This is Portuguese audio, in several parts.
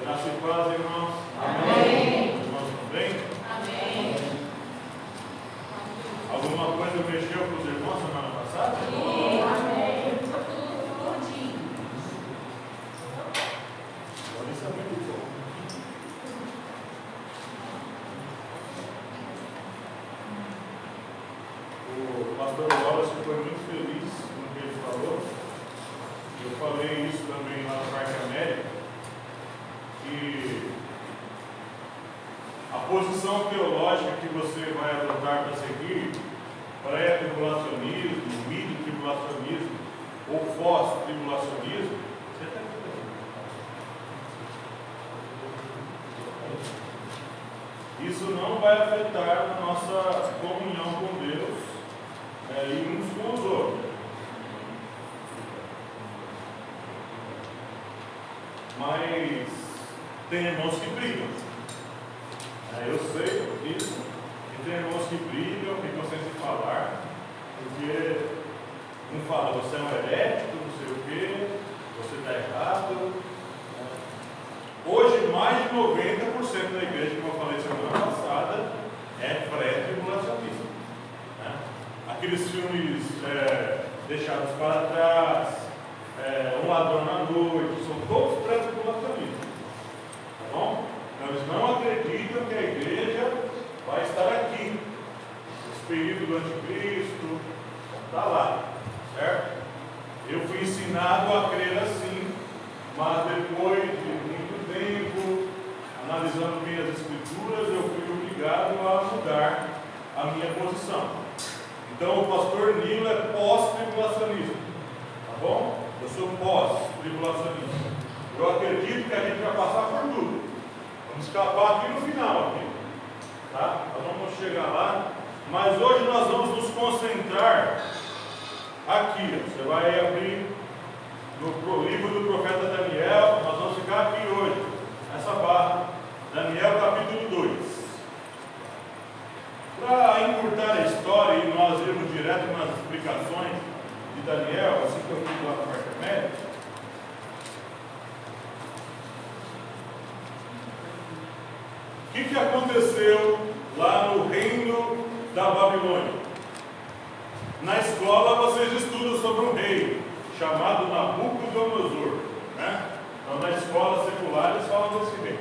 Graça e paz, irmãos. Amém. Irmãos, tudo bem? Amém. Alguma coisa mexeu com os irmãos semana passada? Sim. Amém. Isso é muito bom. O pastor Wallace foi muito feliz com o que ele falou. Eu falei isso também lá no Parque América. Que a posição teológica que você vai adotar para seguir, pré-tribulacionismo, mid-tribulacionismo ou pós-tribulacionismo, você está isso não vai afetar a nossa comunhão com Deus e uns com os outros. Mas tem irmãos que brigam. Eu sei disso. E tem irmãos que brigam, ficam sem se falar, porque um fala, você é um herético, não sei o quê, você está errado. Hoje, mais de 90% da igreja, como eu falei semana passada, é pré-tribulacionista. Aqueles filmes deixados para trás, Um Ladrão na Noite, são todos pré-tribulacionistas. Tá bom? Então, eles não acreditam que a igreja vai estar aqui. Esse período do anticristo está lá. Certo? Eu fui ensinado a crer assim, mas depois de muito tempo, analisando bem as escrituras, eu fui obrigado a mudar a minha posição. Então, o pastor Nilo é pós-tribulacionista. Tá bom? Eu sou pós-tribulacionista. Eu acredito que a gente vai passar por tudo. Vamos escapar aqui no final. Aqui. Tá? Nós vamos chegar lá. Mas hoje nós vamos nos concentrar aqui. Você vai abrir no livro do profeta Daniel. Nós vamos ficar aqui hoje, nessa barra. Daniel capítulo 2. Para encurtar a história e nós irmos direto nas explicações de Daniel, assim que eu fiz lá no Parque América. O que aconteceu lá no reino da Babilônia? Na escola vocês estudam sobre um rei chamado Nabucodonosor, né? Então na escola secular eles falam desse rei.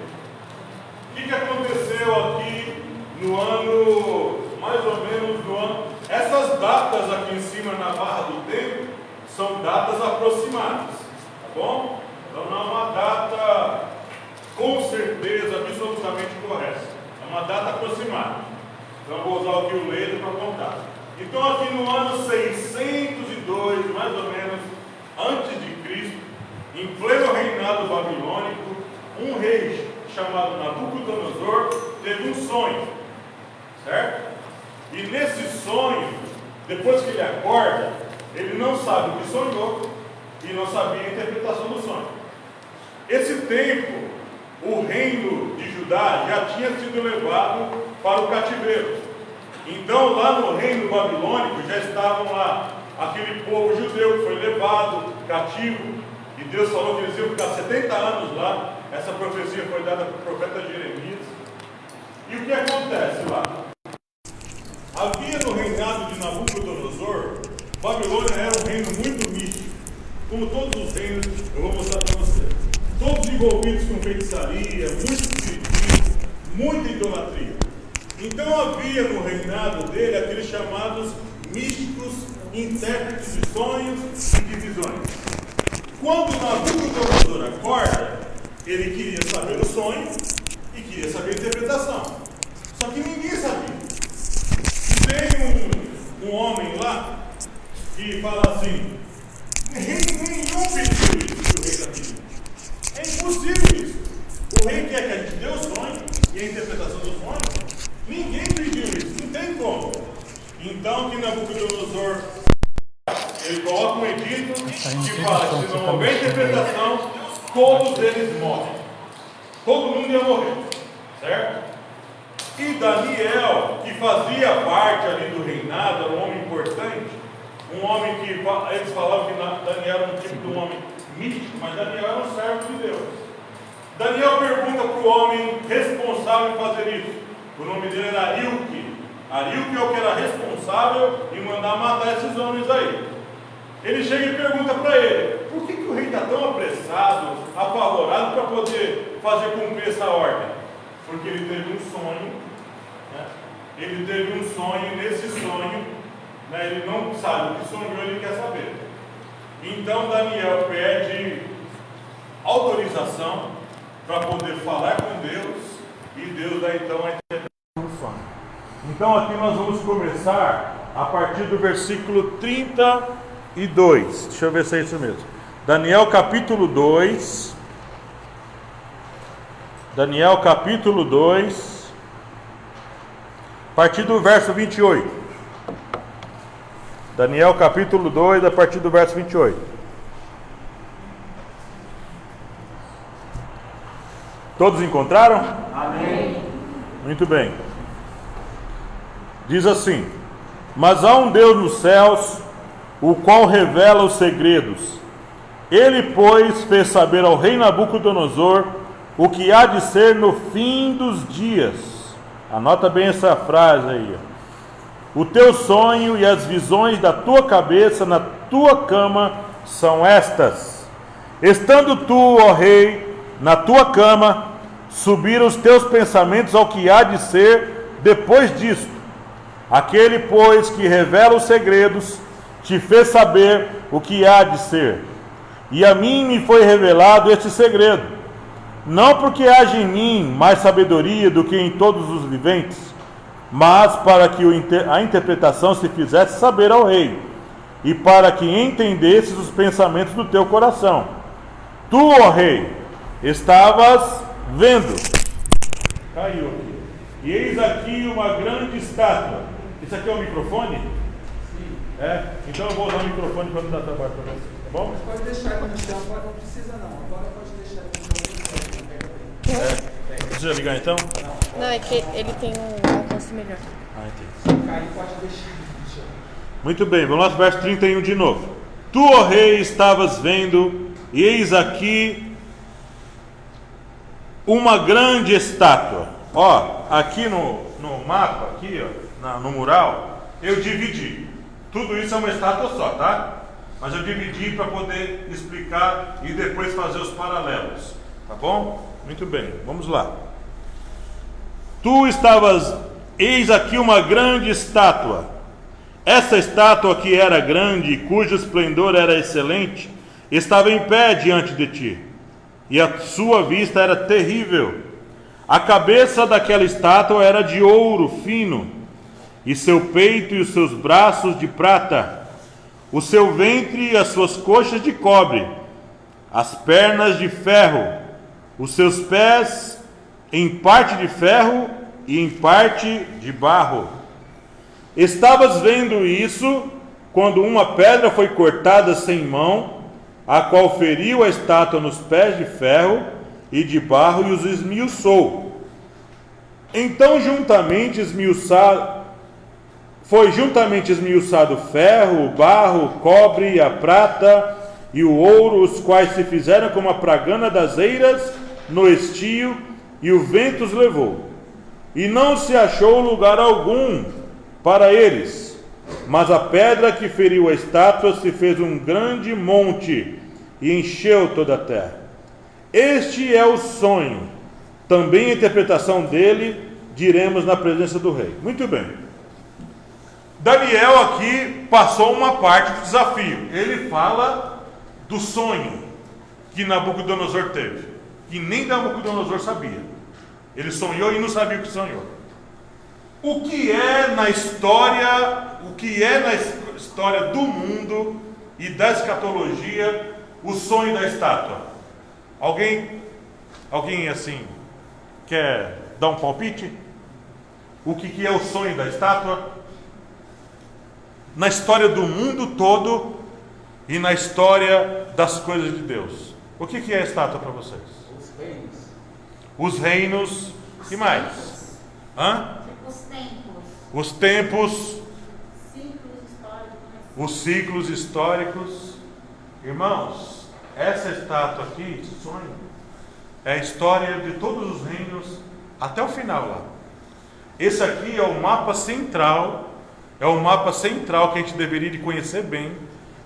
O que aconteceu aqui no ano, mais ou menos no ano, essas datas aqui em cima na barra do tempo são datas aproximadas, tá bom? Então não é uma data com certeza absolutamente correta, é uma data aproximada. Então eu vou usar aqui o leito para contar. Então aqui no ano 602, mais ou menos, antes de Cristo, em pleno reinado babilônico, um rei chamado Nabucodonosor teve um sonho, certo? E nesse sonho, depois que ele acorda, ele não sabe o que sonhou e não sabia a interpretação do sonho. Esse tempo, o reino de Judá já tinha sido levado para o cativeiro. Então, lá no reino babilônico, já estavam lá aquele povo judeu que foi levado cativo, e Deus falou que eles iam ficar 70 anos lá. Essa profecia foi dada para o profeta Jeremias. E o que acontece lá? Havia no reinado de Nabucodonosor, Babilônia era um reino muito místico, como todos os reinos, eu vou mostrar para você. Todos envolvidos com feitiçaria, muito espiritismo, muita idolatria. Então havia no reinado dele aqueles chamados místicos, intérpretes de sonhos e de visões. Quando Nabucodonosor acorda, ele queria saber o sonho e queria saber a interpretação. Só que ninguém sabia. Tem um homem lá que fala assim: nenhum pediu isso que o rei está pedindo. É impossível isso. O rei quer que a gente dê o sonho e a interpretação do sonho. Ninguém pediu isso, não tem como. Então que Nabucodonosor ele coloca um edito que fala que se não houver interpretação, todos eles morrem. Todo mundo ia morrer, certo? E Daniel, que fazia parte ali do reinado, era um homem importante, um homem que eles falavam que Daniel era um tipo de um homem místico, mas Daniel era um servo de Deus. Daniel pergunta para o homem responsável em fazer isso. O nome dele era Arilque. Arilque é o que era responsável em mandar matar esses homens aí. Ele chega e pergunta para ele: por que o rei está tão apressado, apavorado para poder fazer cumprir essa ordem? Porque ele teve um sonho, né? Ele teve um sonho, e nesse sonho, né, ele não sabe o que sonhou, ele quer saber. Então Daniel pede autorização para poder falar com Deus, e Deus dá então a interpretação do sonho. Então aqui nós vamos começar a partir do versículo 32. Deixa eu ver se é isso mesmo. Daniel capítulo 2. Daniel capítulo 2, a partir do verso 28. Daniel capítulo 2, a partir do verso 28. Todos encontraram? Amém. Muito bem. Diz assim: mas há um Deus nos céus, o qual revela os segredos. Ele, pois, fez saber ao rei Nabucodonosor o que há de ser no fim dos dias. Anota bem essa frase aí. O teu sonho e as visões da tua cabeça na tua cama são estas. Estando tu, ó rei, na tua cama, subiram os teus pensamentos ao que há de ser depois disto. Aquele, pois, que revela os segredos, te fez saber o que há de ser. E a mim me foi revelado este segredo. Não porque haja em mim mais sabedoria do que em todos os viventes, mas para que a interpretação se fizesse saber ao rei, e para que entendesses os pensamentos do teu coração. Tu, ó rei, estavas vendo. Caiu aqui. E eis aqui uma grande estátua. Isso aqui é um microfone? Sim. É? Então eu vou usar o microfone para não dar trabalho para você, tá bom? Mas pode deixar aqui no chão, agora não precisa não. Agora pode deixar aqui no chão, pega bem. Precisa ligar então? Não, é que ele tem um alcance melhor. Ah, entendi. Se cair, pode deixar aqui no chão. Muito bem, vamos lá para o verso 31 de novo. Tu, ó rei, estavas vendo, e eis aqui uma grande estátua. Ó, aqui no mapa, aqui, ó, no mural, eu dividi. Tudo isso é uma estátua só, tá? Mas eu dividi para poder explicar e depois fazer os paralelos. Tá bom? Muito bem, vamos lá. Tu estavas, eis aqui uma grande estátua. Essa estátua que era grande, cujo esplendor era excelente, estava em pé diante de ti, e a sua vista era terrível. A cabeça daquela estátua era de ouro fino, e seu peito e os seus braços de prata, o seu ventre e as suas coxas de cobre, as pernas de ferro, os seus pés em parte de ferro e em parte de barro. Estavas vendo isso quando uma pedra foi cortada sem mão, a qual feriu a estátua nos pés de ferro e de barro e os esmiuçou. Então foi juntamente esmiuçado o ferro, o barro, o cobre, a prata e o ouro, os quais se fizeram como a pragana das eiras no estio, e o vento os levou. E não se achou lugar algum para eles, mas a pedra que feriu a estátua se fez um grande monte e encheu toda a terra. Este é o sonho, também a interpretação dele diremos na presença do rei. Muito bem. Daniel aqui passou uma parte do desafio. Ele fala do sonho que Nabucodonosor teve, que nem Nabucodonosor sabia. Ele sonhou e não sabia o que sonhou. O que é na história do mundo e da escatologia o sonho da estátua? Alguém assim quer dar um palpite? O que é o sonho da estátua? Na história do mundo todo e na história das coisas de Deus. O que é a estátua para vocês? Os reinos. Os reinos e mais? Hã? Os tempos. Os tempos, Ciclos históricos. os ciclos históricos. Irmãos, essa estátua aqui, esse sonho, é a história de todos os reinos até o final lá. Esse aqui é o mapa central, que a gente deveria de conhecer bem,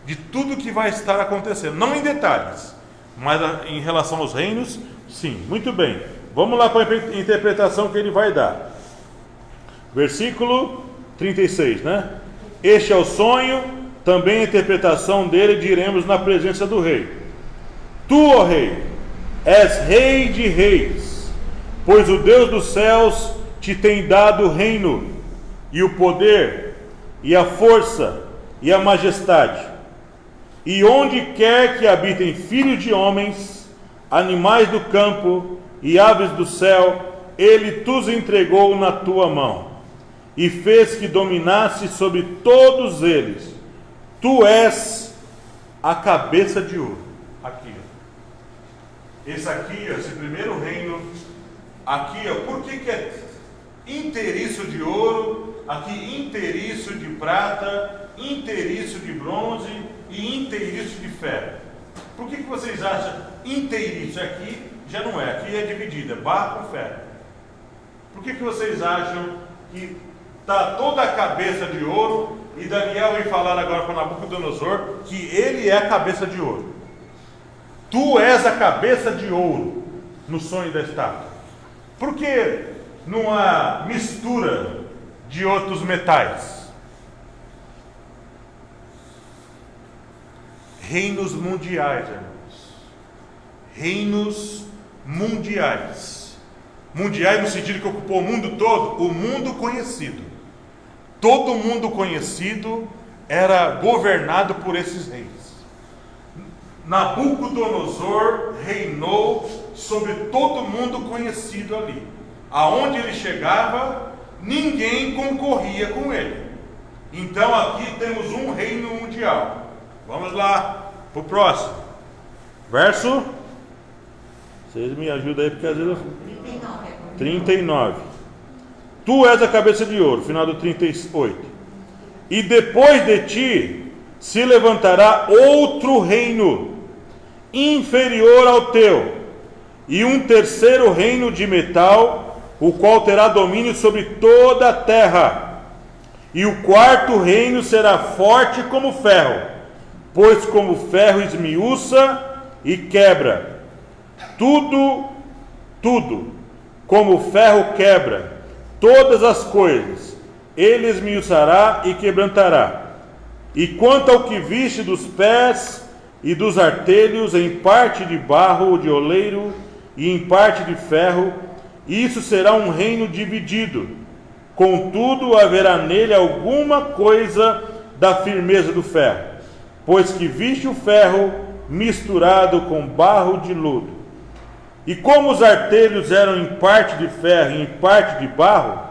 de tudo que vai estar acontecendo. Não em detalhes, mas em relação aos reinos, sim. Muito bem. Vamos lá para a interpretação que ele vai dar. Versículo 36, né? Este é o sonho, também a interpretação dele diremos na presença do rei. Tu, ó rei, és rei de reis, pois o Deus dos céus te tem dado o reino, e o poder, e a força, e a majestade. E onde quer que habitem filhos de homens, animais do campo e aves do céu, ele tus entregou na tua mão, e fez que dominasse sobre todos eles. Tu és a cabeça de ouro. Aqui, ó. Esse aqui, ó, esse primeiro reino, aqui, ó, por que é inteiriço de ouro, aqui inteiriço de prata, inteiriço de bronze e inteiriço de ferro? Por que vocês acham inteiriço? Aqui já não é, aqui é dividida, barro com ferro. Por que vocês acham que está toda a cabeça de ouro? E Daniel vem falar agora para Nabucodonosor que ele é a cabeça de ouro. Tu és a cabeça de ouro no sonho da estátua. Por que não há mistura de outros metais? Reinos mundiais, irmãos. Reinos mundiais. Mundiais no sentido que ocupou o mundo todo, o mundo conhecido. Todo mundo conhecido era governado por esses reis. Nabucodonosor reinou sobre todo mundo conhecido ali. Aonde ele chegava, ninguém concorria com ele. Então aqui temos um reino mundial. Vamos lá para o próximo. Verso. Vocês me ajudam aí, porque às vezes eu... 39. Tu és a cabeça de ouro, final do 38. E depois de ti se levantará outro reino, inferior ao teu, e um terceiro reino de metal, o qual terá domínio sobre toda a terra. E o quarto reino será forte como ferro, pois como ferro esmiuça e quebra. Tudo, como ferro quebra, todas as coisas, ele esmiuçará e quebrantará. E quanto ao que viste dos pés e dos artelhos, em parte de barro de oleiro e em parte de ferro, isso será um reino dividido. Contudo, haverá nele alguma coisa da firmeza do ferro, pois que viste o ferro misturado com barro de lodo. E como os artelhos eram em parte de ferro e em parte de barro,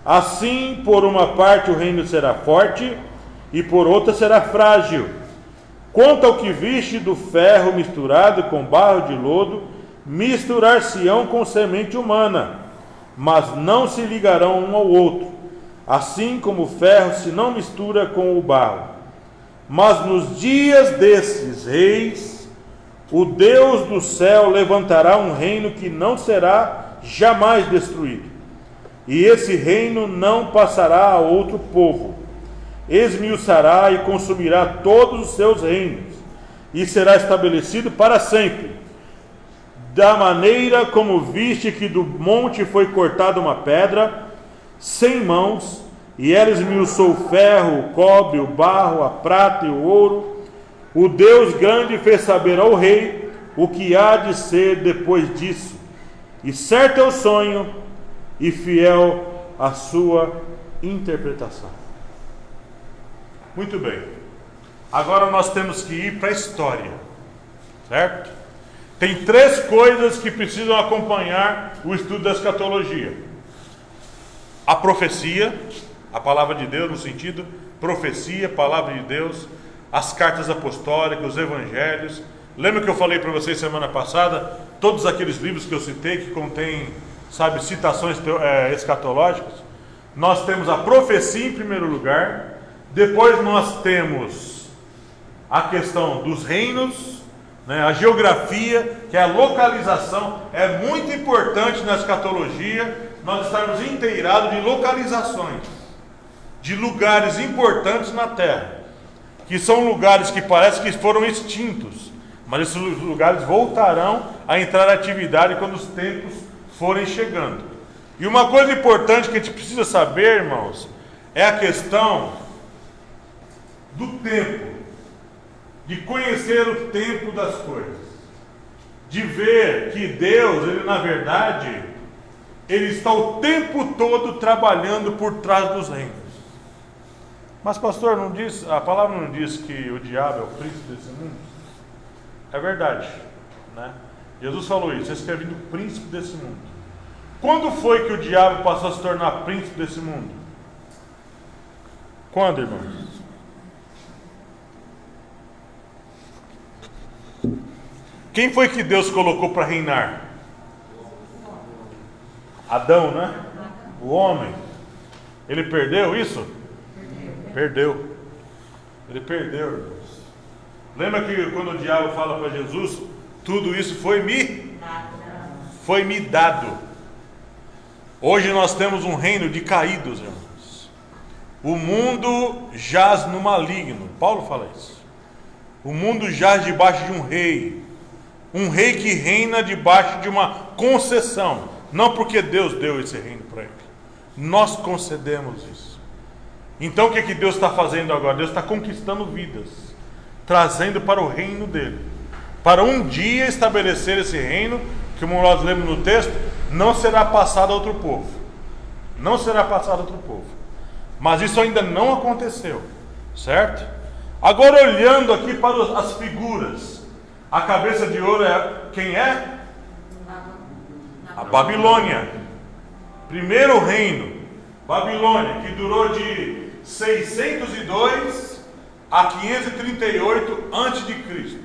assim por uma parte o reino será forte e por outra será frágil. Quanto ao que viste do ferro misturado com barro de lodo, misturar-se-ão com semente humana, mas não se ligarão um ao outro, assim como o ferro se não mistura com o barro. Mas nos dias desses reis, o Deus do céu levantará um reino que não será jamais destruído. E esse reino não passará a outro povo. Esmiuçará e consumirá todos os seus reinos, e será estabelecido para sempre. Da maneira como viste que do monte foi cortada uma pedra, sem mãos, e ela esmiuçou o ferro, o cobre, o barro, a prata e o ouro, o Deus grande fez saber ao rei o que há de ser depois disso. E certo é o sonho, e fiel a sua interpretação. Muito bem. Agora nós temos que ir para a história, certo? Tem três coisas que precisam acompanhar o estudo da escatologia: a profecia, a palavra de Deus no sentido profecia, palavra de Deus, as cartas apostólicas, os evangelhos. Lembra que eu falei para vocês semana passada, todos aqueles livros que eu citei que contêm, citações escatológicas? Nós temos a profecia em primeiro lugar, depois nós temos a questão dos reinos, né, a geografia, que é a localização. É muito importante na escatologia nós estarmos inteirados de localizações, de lugares importantes na terra, que são lugares que parece que foram extintos, mas esses lugares voltarão a entrar em atividade quando os tempos forem chegando. E uma coisa importante que a gente precisa saber, irmãos, é a questão do tempo, de conhecer o tempo das coisas, de ver que Deus, Ele na verdade, Ele está o tempo todo trabalhando por trás dos reinos. Mas pastor, não diz, a palavra não diz que o diabo é o príncipe desse mundo? É verdade, né? Jesus falou isso, esse quer vir do príncipe desse mundo. Quando foi que o diabo passou a se tornar príncipe desse mundo? Quando, irmãos? Quem foi que Deus colocou para reinar? Adão, né? O homem. Ele perdeu isso? Perdeu. Ele perdeu, irmãos. Lembra que quando o diabo fala para Jesus, tudo isso foi-me dado. Hoje nós temos um reino de caídos, irmãos. O mundo jaz no maligno. Paulo fala isso. O mundo jaz debaixo de um rei que reina debaixo de uma concessão, não porque Deus deu esse reino para ele, nós concedemos isso. Então o que Deus está fazendo agora? Deus está conquistando vidas, trazendo para o reino dele, para um dia estabelecer esse reino, que como nós lemos no texto, não será passado a outro povo, não será passado a outro povo, mas isso ainda não aconteceu, certo? Agora olhando aqui para as figuras, a cabeça de ouro quem é? A Babilônia. Primeiro reino, Babilônia, que durou de 602 a 538 a.C.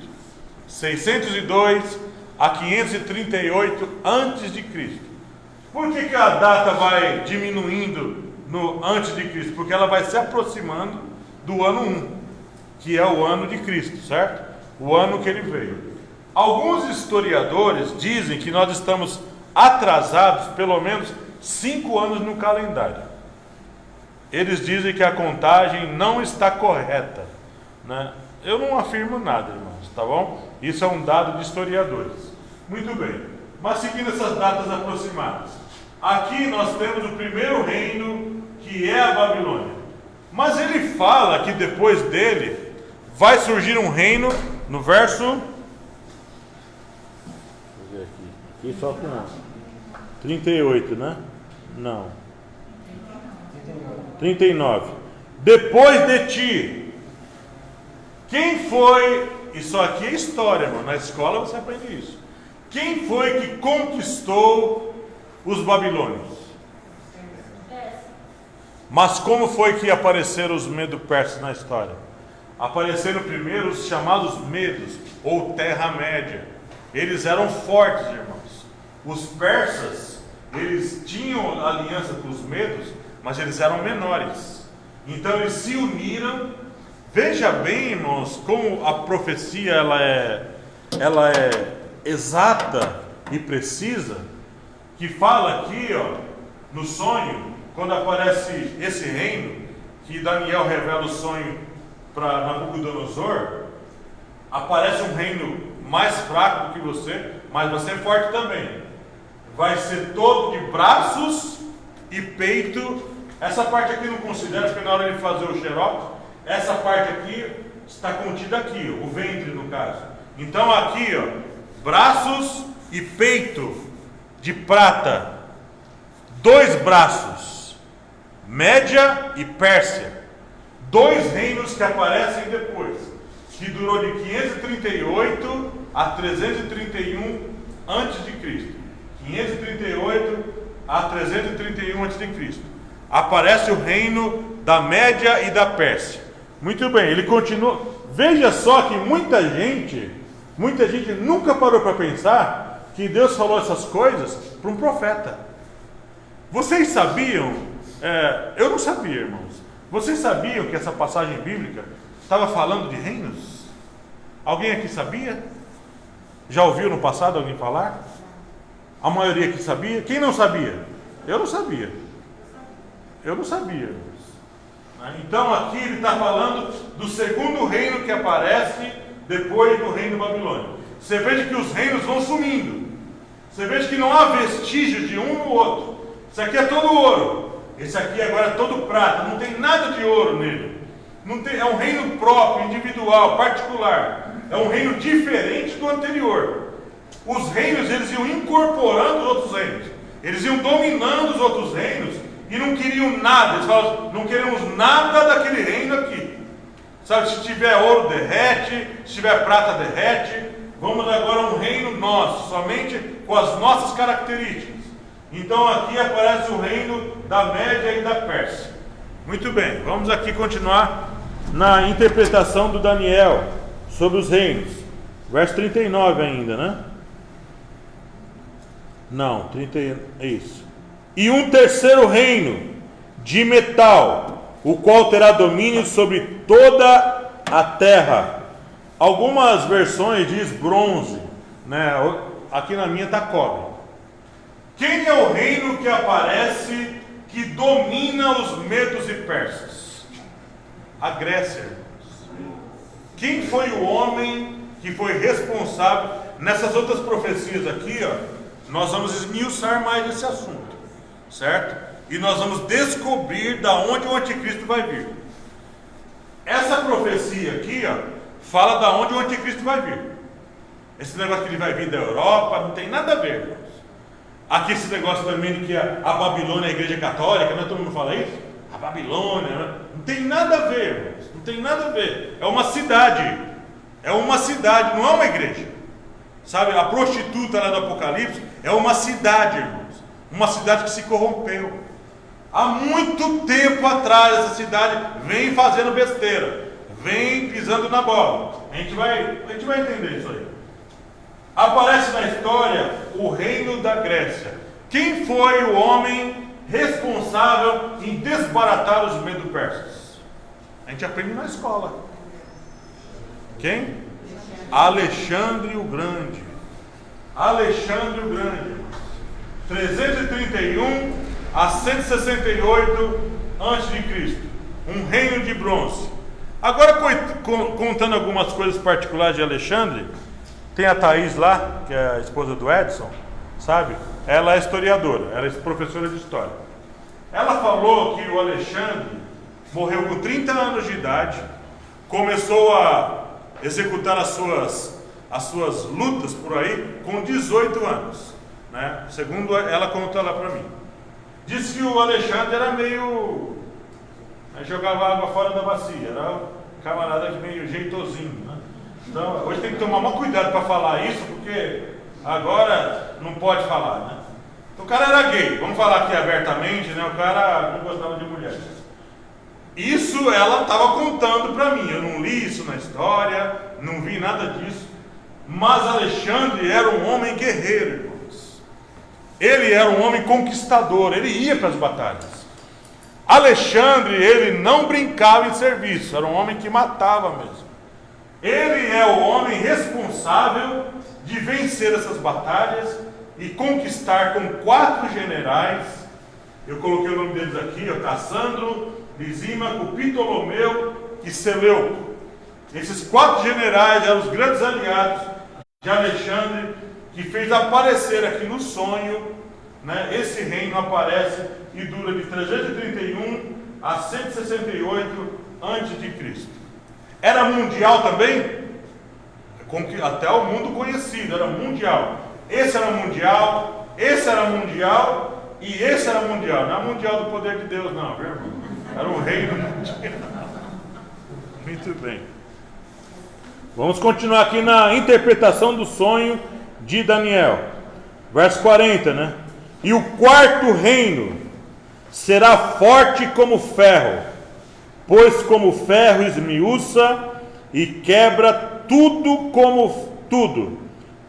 602 a 538 a.C. Por que a data vai diminuindo no antes de Cristo? Porque ela vai se aproximando do ano 1, que é o ano de Cristo, certo? O ano que ele veio. Alguns historiadores dizem que nós estamos atrasados pelo menos 5 anos no calendário. Eles dizem que a contagem não está correta, né? Eu não afirmo nada, irmãos, tá bom? Isso é um dado de historiadores. Muito bem, mas seguindo essas datas aproximadas, aqui nós temos o primeiro reino, que é a Babilônia. Mas ele fala que depois dele vai surgir um reino, no verso, deixa eu ver aqui só com 38, né? Não, 39. Depois de ti. Quem foi? Isso aqui é história, irmão. Na escola você aprende isso. Quem foi que conquistou os babilônios? Mas como foi que apareceram os medo-persas na história? Apareceram primeiro os chamados medos, ou Terra-média. Eles eram fortes, irmãos. Os persas, eles tinham aliança com os medos, mas eles eram menores. Então eles se uniram. Veja bem, irmãos, como a profecia ela é exata e precisa, que fala aqui, ó, no sonho, quando aparece esse reino, que Daniel revela o sonho para Nabucodonosor, aparece um reino mais fraco do que você, mas vai ser forte também. Vai ser todo de braços e peito. Essa parte aqui não considera, porque na hora de fazer o xerox, essa parte aqui está contida aqui, ó, o ventre no caso. Então aqui, ó, braços e peito de prata, 2 braços, Média e Pérsia, 2 reinos que aparecem depois, que durou de 538 a 331 a.C. 538 a 331 a.C. Aparece o reino da Média e da Pérsia. Muito bem, ele continua. Veja só que muita gente nunca parou para pensar que Deus falou essas coisas para um profeta. Vocês sabiam? Eu não sabia, irmãos. Vocês sabiam que essa passagem bíblica estava falando de reinos? Alguém aqui sabia? Já ouviu no passado alguém falar? A maioria que sabia? Quem não sabia? Eu não sabia. Eu não sabia. Então aqui ele está falando do segundo reino que aparece depois do reino babilônico. Você veja que os reinos vão sumindo. Você veja que não há vestígios de um no outro. Isso aqui é todo ouro. Esse aqui agora é todo prata. Não tem nada de ouro nele. Não tem, é um reino próprio, individual, particular. É um reino diferente do anterior. Os reinos, eles iam incorporando os outros reinos. Eles iam dominando os outros reinos e não queriam nada. Eles falavam, não queremos nada daquele reino aqui. Sabe, se tiver ouro, derrete. Se tiver prata, derrete. Vamos agora a um reino nosso, somente com as nossas características. Então aqui aparece o reino da Média e da Pérsia. Muito bem, vamos aqui continuar na interpretação do Daniel sobre os reinos. Verso 39 ainda, né? Não, 30, é isso. E um terceiro reino de metal, o qual terá domínio sobre toda a terra. Algumas versões diz bronze, né? Aqui na minha está cobre. Quem é o reino que aparece que domina os medos e persas? A Grécia, irmãos. Quem foi o homem que foi responsável? Nessas outras profecias aqui, ó, nós vamos esmiuçar mais esse assunto, certo? E nós vamos descobrir da onde o anticristo vai vir. Essa profecia aqui, ó, fala da onde o anticristo vai vir. Esse negócio que ele vai vir da Europa não tem nada a ver, irmãos. Aqui esse negócio também de que a Babilônia é a igreja católica, não é? Todo mundo fala isso? A Babilônia, né? Não tem nada a ver, irmãos. Não tem nada a ver. É uma cidade. É uma cidade, não é uma igreja. Sabe, a prostituta lá do Apocalipse é uma cidade, irmãos. Uma cidade que se corrompeu. Há muito tempo atrás essa cidade vem fazendo besteira. Vem pisando na bola. A gente vai entender isso aí. Aparece na história o reino da Grécia. Quem foi o homem responsável em desbaratar os medo-persas? A gente aprende na escola. Quem? Alexandre o Grande. Alexandre o Grande. 331 a 168 a.C. Um reino de bronze. Agora, contando algumas coisas particulares de Alexandre, tem a Thaís lá, que é a esposa do Edson, sabe? Ela é historiadora, ela é professora de história. Ela falou que o Alexandre morreu com 30 anos de idade, começou a executar as suas lutas por aí com 18 anos, né? Segundo ela conta lá para mim. Disse que o Alexandre era meio... jogava água fora da bacia, era um camarada meio jeitosinho, né? Então, hoje tem que tomar muito cuidado para falar isso, porque agora não pode falar, né? Então, o cara era gay, vamos falar aqui abertamente, né? O cara não gostava de mulheres. Isso ela estava contando para mim, eu não li isso na história, não vi nada disso, mas Alexandre era um homem guerreiro, irmãos. Ele era um homem conquistador, ele ia para as batalhas. Alexandre, ele não brincava em serviço, era um homem que matava mesmo. Ele é o homem responsável de vencer essas batalhas e conquistar com 4 generais. Eu coloquei o nome deles aqui, ó, Cassandro, Lisímaco, Ptolomeu e Seleuco. Esses 4 generais eram os grandes aliados de Alexandre, que fez aparecer aqui no sonho, né? Esse reino aparece e dura de 331 a 168 a.C. Era mundial também? Até o mundo conhecido, era mundial. Esse era mundial, esse era mundial e esse era mundial. Não é mundial do poder de Deus não, viu, irmão? Era um reino mundial. Muito bem. Vamos continuar aqui na interpretação do sonho de Daniel. Verso 40, né? E o quarto reino será forte como ferro, pois como ferro esmiuça e quebra tudo,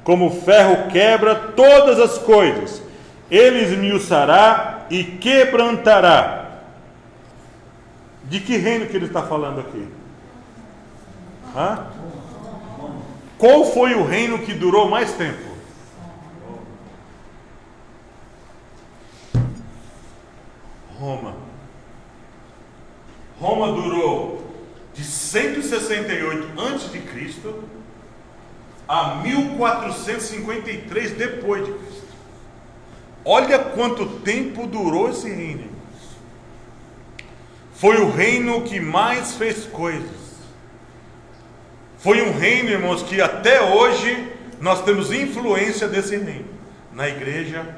como ferro quebra todas as coisas, ele esmiuçará e quebrantará. De que reino que ele está falando aqui? Hã? Qual foi o reino que durou mais tempo? Roma. Roma durou de 168 a.C. a 1453 depois de Cristo. Olha quanto tempo durou esse reino. Foi o reino que mais fez coisas. Foi um reino, irmãos, que até hoje nós temos influência desse reino. Na igreja,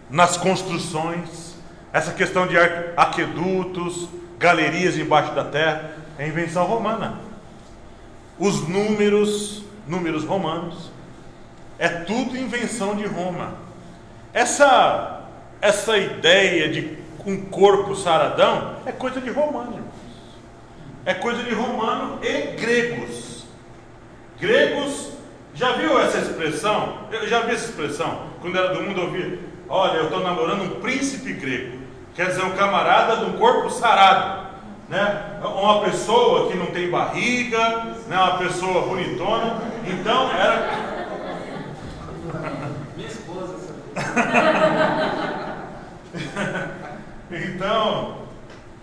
nas construções, essa questão de aquedutos, galerias embaixo da terra, é invenção romana. Os números romanos, é tudo invenção de Roma. Essa ideia de um corpo saradão é coisa de romano, irmãos. É coisa de romano e gregos. Gregos, já viu essa expressão? Eu já vi essa expressão. Quando era do mundo eu ouvia: olha, eu estou namorando um príncipe grego. Quer dizer, um camarada de um corpo sarado, né? Uma pessoa que não tem barriga, né? Uma pessoa bonitona. Então era... Minha esposa. Então, não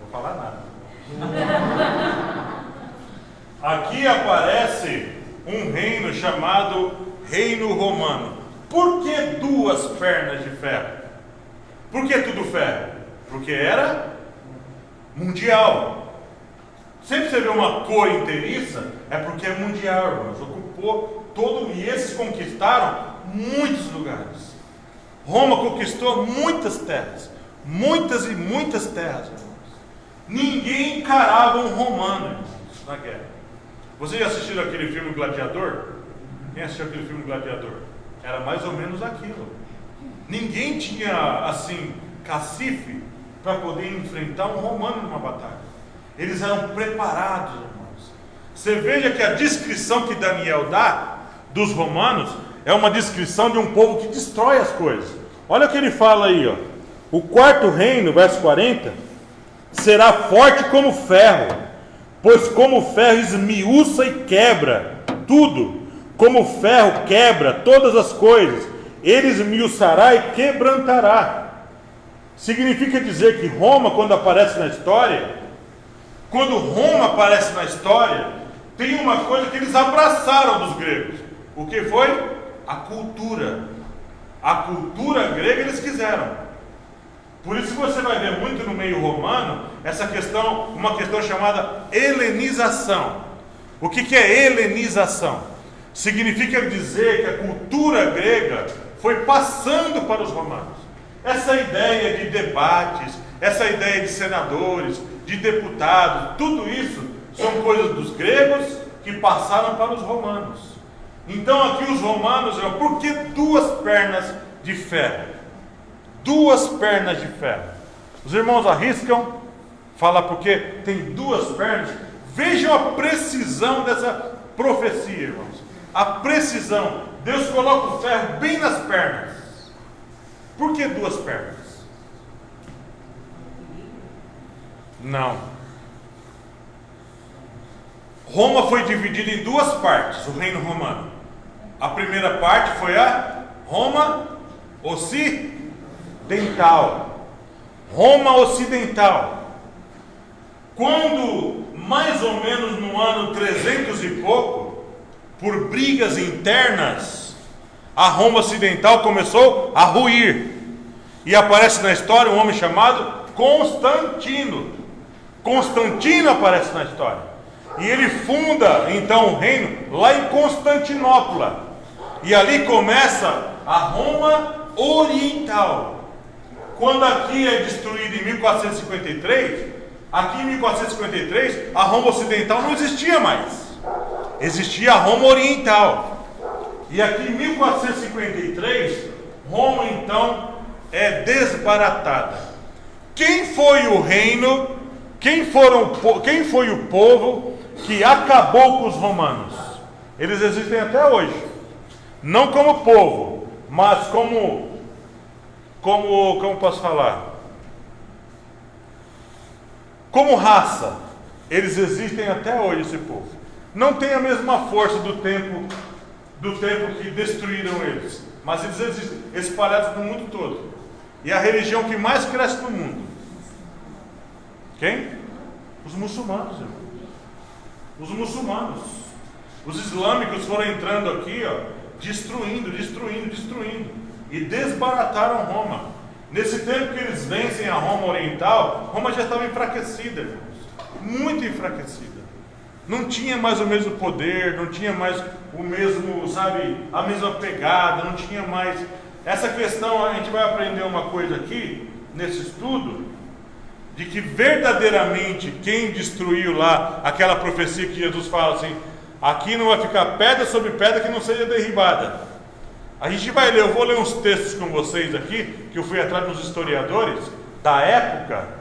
vou falar nada. Aqui aparece um reino chamado Reino Romano. Por que duas pernas de ferro? Por que tudo ferro? Porque era mundial. Sempre você vê uma cor inteiriça, é porque é mundial, irmãos. Ocupou todo, e esses conquistaram muitos lugares. Roma conquistou muitas terras, muitas e muitas terras, irmãos. Ninguém encarava um romano, irmãos, na guerra. Vocês já assistiram aquele filme Gladiador? Quem assistiu aquele filme Gladiador? Era mais ou menos aquilo. Ninguém tinha, assim, cacife para poder enfrentar um romano numa batalha. Eles eram preparados, irmãos. Você veja que a descrição que Daniel dá dos romanos é uma descrição de um povo que destrói as coisas. Olha o que ele fala aí, ó. O quarto reino, verso 40, será forte como ferro, pois como o ferro esmiuça e quebra tudo, como o ferro quebra todas as coisas, ele esmiuçará e quebrantará. Significa dizer que Roma, quando aparece na história, tem uma coisa que eles abraçaram dos gregos. O que foi? A cultura. A cultura grega eles quiseram. Por isso que você vai ver muito no meio romano essa questão, uma questão chamada helenização. O que é helenização? Significa dizer que a cultura grega foi passando para os romanos. Essa ideia de debates, essa ideia de senadores, de deputados, tudo isso são coisas dos gregos que passaram para os romanos. Então aqui os romanos, por que duas pernas de ferro? Duas pernas de ferro. Os irmãos arriscam falar porque tem duas pernas. Vejam a precisão dessa profecia, irmãos. A precisão. Deus coloca o ferro bem nas pernas. Por que duas pernas? Não. Roma foi dividida em duas partes, o reino romano. A primeira parte foi a Roma ocidental. Roma ocidental. Quando, mais ou menos no ano 300 e pouco, por brigas internas, a Roma ocidental começou a ruir. E aparece na história um homem chamado Constantino. Constantino aparece na história. E ele funda então o reino lá em Constantinopla. E ali começa a Roma oriental. Quando aqui é destruído em 1453, aqui em 1453 a Roma ocidental não existia mais. Existia a Roma oriental. E aqui em 1453, Roma então é desbaratada. Quem foi o reino, quem foi o povo que acabou com os romanos? Eles existem até hoje. Não como povo, mas como posso falar? Como raça. Eles existem até hoje, esse povo. Não tem a mesma força do tempo que destruíram eles, mas eles existem, espalhados no mundo todo. E a religião que mais cresce no mundo, quem? Os muçulmanos, irmãos. Os muçulmanos. Os islâmicos foram entrando aqui, destruindo, e desbarataram Roma. Nesse tempo que eles vencem a Roma Oriental, Roma já estava enfraquecida, irmãos, muito enfraquecida. Não tinha mais o mesmo poder, não tinha mais o mesmo, a mesma pegada, não tinha mais. Essa questão, a gente vai aprender uma coisa aqui, nesse estudo, de que verdadeiramente quem destruiu lá, aquela profecia que Jesus fala assim, aqui não vai ficar pedra sobre pedra que não seja derribada. A gente vai ler, eu vou ler uns textos com vocês aqui, que eu fui atrás dos historiadores da época.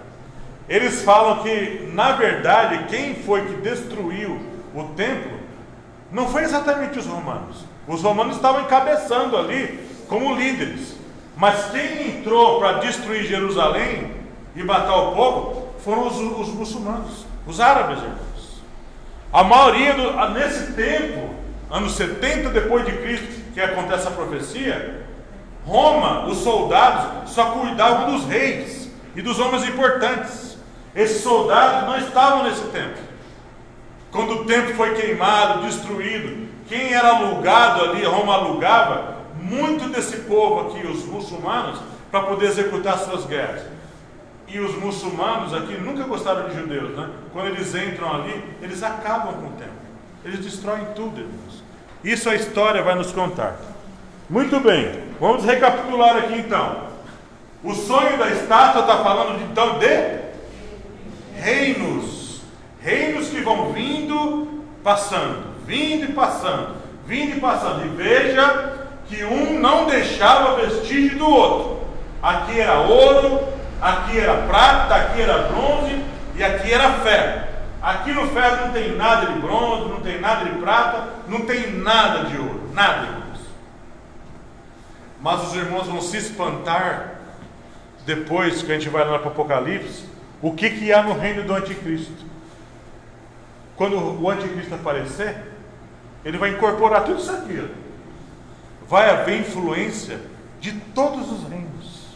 Eles falam que, na verdade, quem foi que destruiu o templo não foi exatamente os romanos. Os romanos estavam encabeçando ali como líderes. Mas quem entrou para destruir Jerusalém e matar o povo foram os muçulmanos, os árabes, irmãos. A maioria, nesse tempo, anos 70 depois de Cristo, que acontece a profecia, Roma, os soldados só cuidavam dos reis e dos homens importantes. Esses soldados não estavam nesse templo. Quando o templo foi queimado, destruído, quem era alugado ali, Roma alugava muito desse povo aqui, os muçulmanos, para poder executar suas guerras. E os muçulmanos aqui nunca gostaram de judeus, né? Quando eles entram ali, eles acabam com o templo. Eles destroem tudo, irmãos. Isso a história vai nos contar. Muito bem, vamos recapitular aqui então. O sonho da estátua está falando então de reinos. Reinos que vão vindo, passando, vindo e passando, vindo e passando. E veja que um não deixava vestígio do outro. Aqui era ouro, aqui era prata, aqui era bronze e aqui era ferro. Aqui no ferro não tem nada de bronze, não tem nada de prata, não tem nada de ouro, nada, irmãos. Mas os irmãos vão se espantar depois que a gente vai lá para o Apocalipse, o que há no reino do anticristo. Quando o anticristo aparecer, ele vai incorporar tudo isso aqui, vai haver influência de todos os reinos,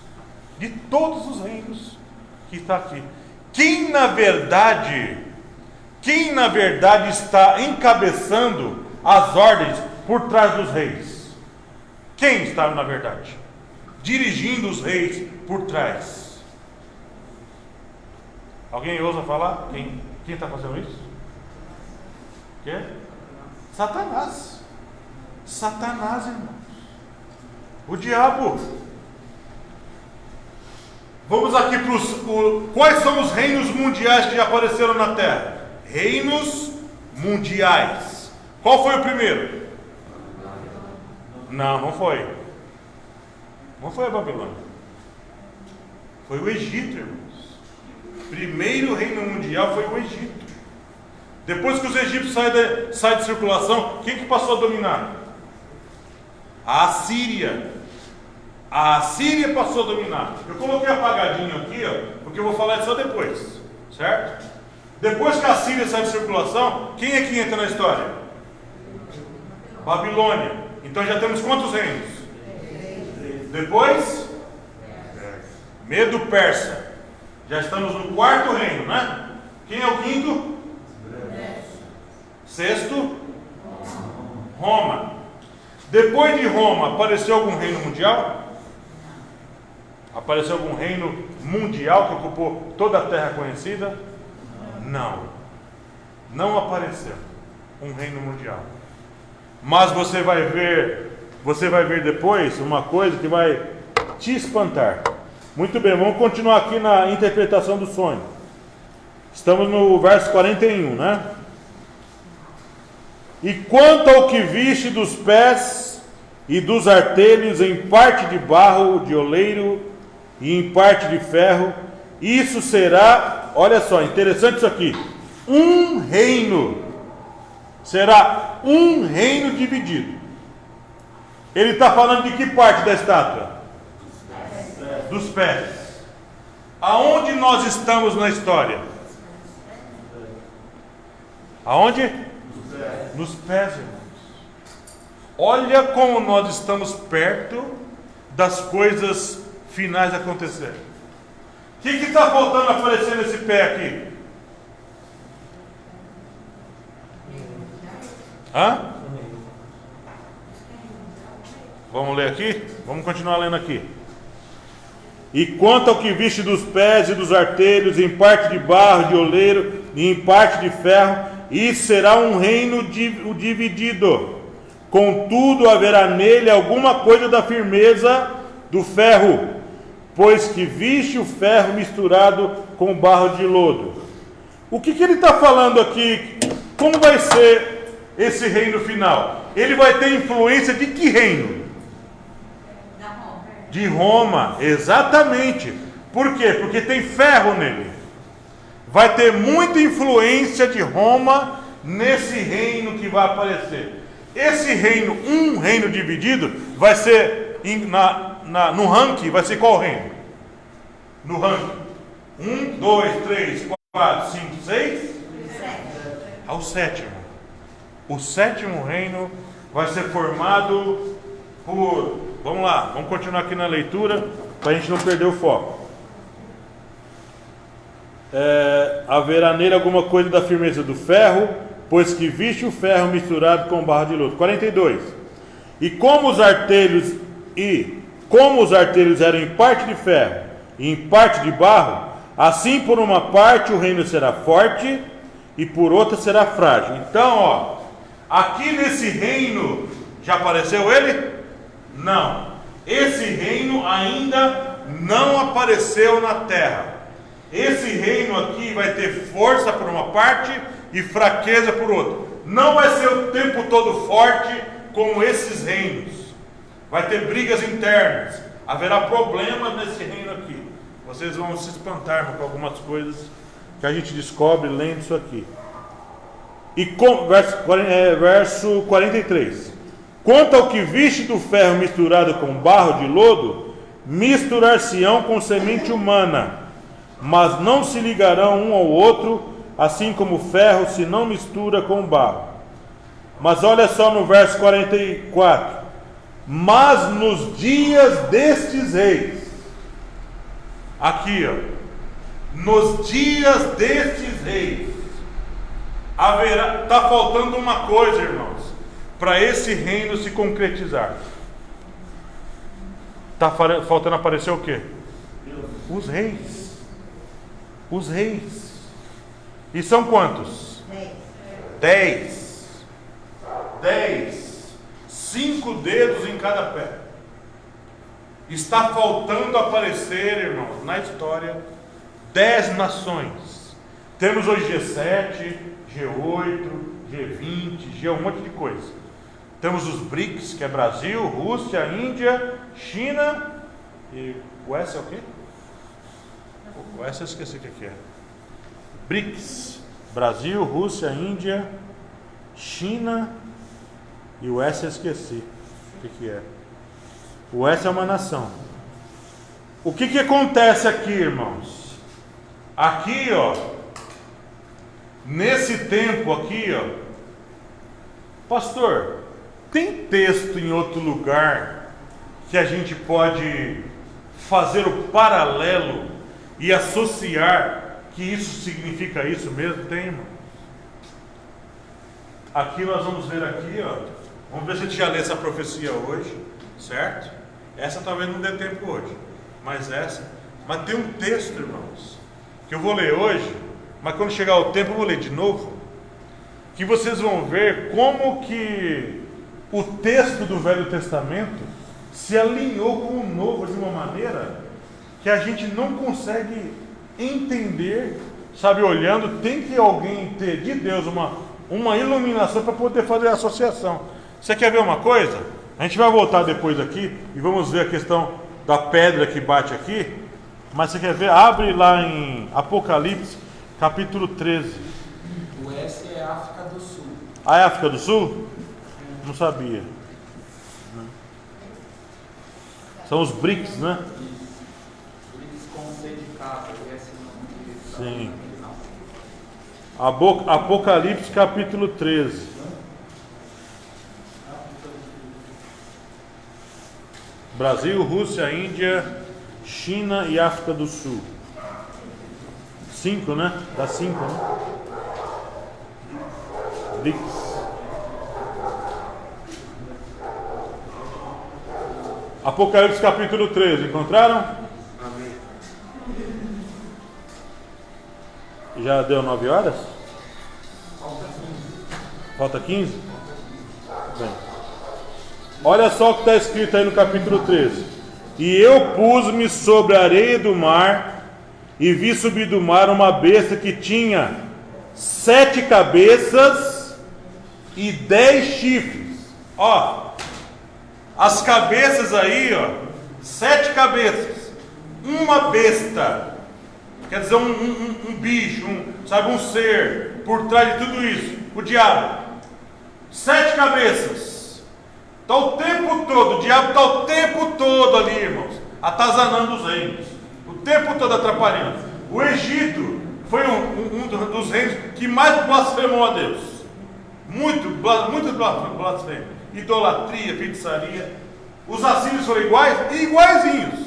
que está aqui. Quem na verdade está encabeçando as ordens por trás dos reis? Quem está na verdade dirigindo os reis por trás? Alguém ousa falar? Quem está fazendo isso? Quê? Satanás. Satanás, irmãos. O diabo. Vamos aqui para quais são os reinos mundiais que já apareceram na Terra? Reinos mundiais. Qual foi o primeiro? Não foi. Não foi a Babilônia. Foi o Egito, irmãos. Primeiro reino mundial foi o Egito. Depois que os egípcios saem de circulação, quem que passou a dominar? A Assíria. A Assíria passou a dominar. Eu coloquei apagadinho aqui, porque eu vou falar disso só depois, certo? Depois que a Síria sai de circulação, quem é que entra na história? Babilônia. Então já temos quantos reinos? Depois? Medo-Persa. Já estamos no quarto reino, né? Quem é o quinto? Sexto? Roma. Depois de Roma, apareceu algum reino mundial? Apareceu algum reino mundial que ocupou toda a terra conhecida? Não apareceu um reino mundial. Mas você vai ver depois uma coisa que vai te espantar. Muito bem, vamos continuar aqui na interpretação do sonho. Estamos no verso 41, né? E quanto ao que viste dos pés e dos artelhos, em parte de barro de oleiro e em parte de ferro, isso será, olha só, interessante isso aqui, um reino. Será um reino dividido. Ele está falando de que parte da estátua? Dos pés. Aonde nós estamos na história? Aonde? Nos pés, irmãos. Olha como nós estamos perto das coisas finais acontecerem. O que está faltando aparecer nesse pé aqui? Hã? Vamos ler aqui? Vamos continuar lendo aqui. E quanto ao que viste dos pés e dos artelhos, em parte de barro, de oleiro, e em parte de ferro, e será um reino dividido. Contudo, haverá nele alguma coisa da firmeza do ferro, pois que viste o ferro misturado com barro de lodo. O que ele está falando aqui? Como vai ser esse reino final? Ele vai ter influência de que reino? De Roma, exatamente. Por quê? Porque tem ferro nele. Vai ter muita influência de Roma nesse reino que vai aparecer. Esse reino, um reino dividido, vai ser no ranking, vai ser qual reino? No ranking. 1, 2, 3, 4, 5, 6? Ao sétimo. O sétimo reino vai ser formado por... Vamos lá, vamos continuar aqui na leitura, para a gente não perder o foco. Haverá nele alguma coisa da firmeza do ferro, pois que viste o ferro misturado com barro de lodo. 42. E como os artelhos eram em parte de ferro e em parte de barro, assim por uma parte o reino será forte e por outra será frágil. Então, aqui nesse reino, já apareceu ele? Não. Esse reino ainda não apareceu na terra. Esse reino aqui vai ter força por uma parte e fraqueza por outra. Não vai ser o tempo todo forte como esses reinos. Vai ter brigas internas. Haverá problemas nesse reino aqui. Vocês vão se espantar com algumas coisas que a gente descobre lendo isso aqui. E verso 43. Quanto ao que viste do ferro misturado com barro de lodo, misturar-se-ão com semente humana, mas não se ligarão um ao outro, assim como o ferro se não mistura com o barro. Mas olha só no verso 44. Mas nos dias destes reis, aqui nos dias destes reis, está faltando uma coisa, irmãos, para esse reino se concretizar. Está faltando aparecer o quê? Os reis. Os reis. E são quantos? 10. 5 dedos em cada pé. Está faltando aparecer, irmãos, na história, 10 nações. Temos hoje G7, G8, G20, um monte de coisa. Temos os BRICS, que é Brasil, Rússia, Índia, China e o S é o quê? O S eu esqueci o que é. BRICS, Brasil, Rússia, Índia, China e o S eu esqueci o que é. O S é uma nação. O que acontece aqui, irmãos? Aqui, nesse tempo aqui, pastor, tem texto em outro lugar que a gente pode fazer o paralelo e associar que isso significa isso mesmo? Tem, irmão? Aqui nós vamos ver aqui, vamos ver se a gente já lê essa profecia hoje, certo? Essa talvez não dê tempo hoje, mas tem um texto, irmãos, que eu vou ler hoje, mas quando chegar o tempo eu vou ler de novo, que vocês vão ver como que o texto do Velho Testamento se alinhou com o Novo de uma maneira que a gente não consegue entender, sabe, olhando. Tem que alguém ter de Deus uma iluminação para poder fazer a associação. Você quer ver uma coisa? A gente vai voltar depois aqui e vamos ver a questão da pedra que bate aqui, mas você quer ver? Abre lá em Apocalipse capítulo 13. O S é África do Sul. Ah, é África do Sul? Não sabia. São os BRICS, né? Isso. BRICS com C de capa, o S não. Sim. Apocalipse capítulo 13. Brasil, Rússia, Índia, China e África do Sul. 5, né? Dá 5, né? BRICS. Apocalipse capítulo 13, encontraram? Amém. Já deu 9 horas? Falta 15? Bem. Olha só o que está escrito aí no capítulo 13. E eu pus-me sobre a areia do mar, e vi subir do mar uma besta que tinha 7 cabeças e 10 chifres. Ó, as cabeças aí, ó, 7 cabeças, uma besta, quer dizer, um bicho, sabe, um ser por trás de tudo isso, o diabo. 7 cabeças. Está o tempo todo, o diabo está o tempo todo ali, irmãos, atazanando os reinos, o tempo todo atrapalhando. O Egito foi um dos reinos que mais blasfemou a Deus. Muito blasfêmia. Idolatria, feitiçaria. Os assírios foram iguais? Iguaizinhos.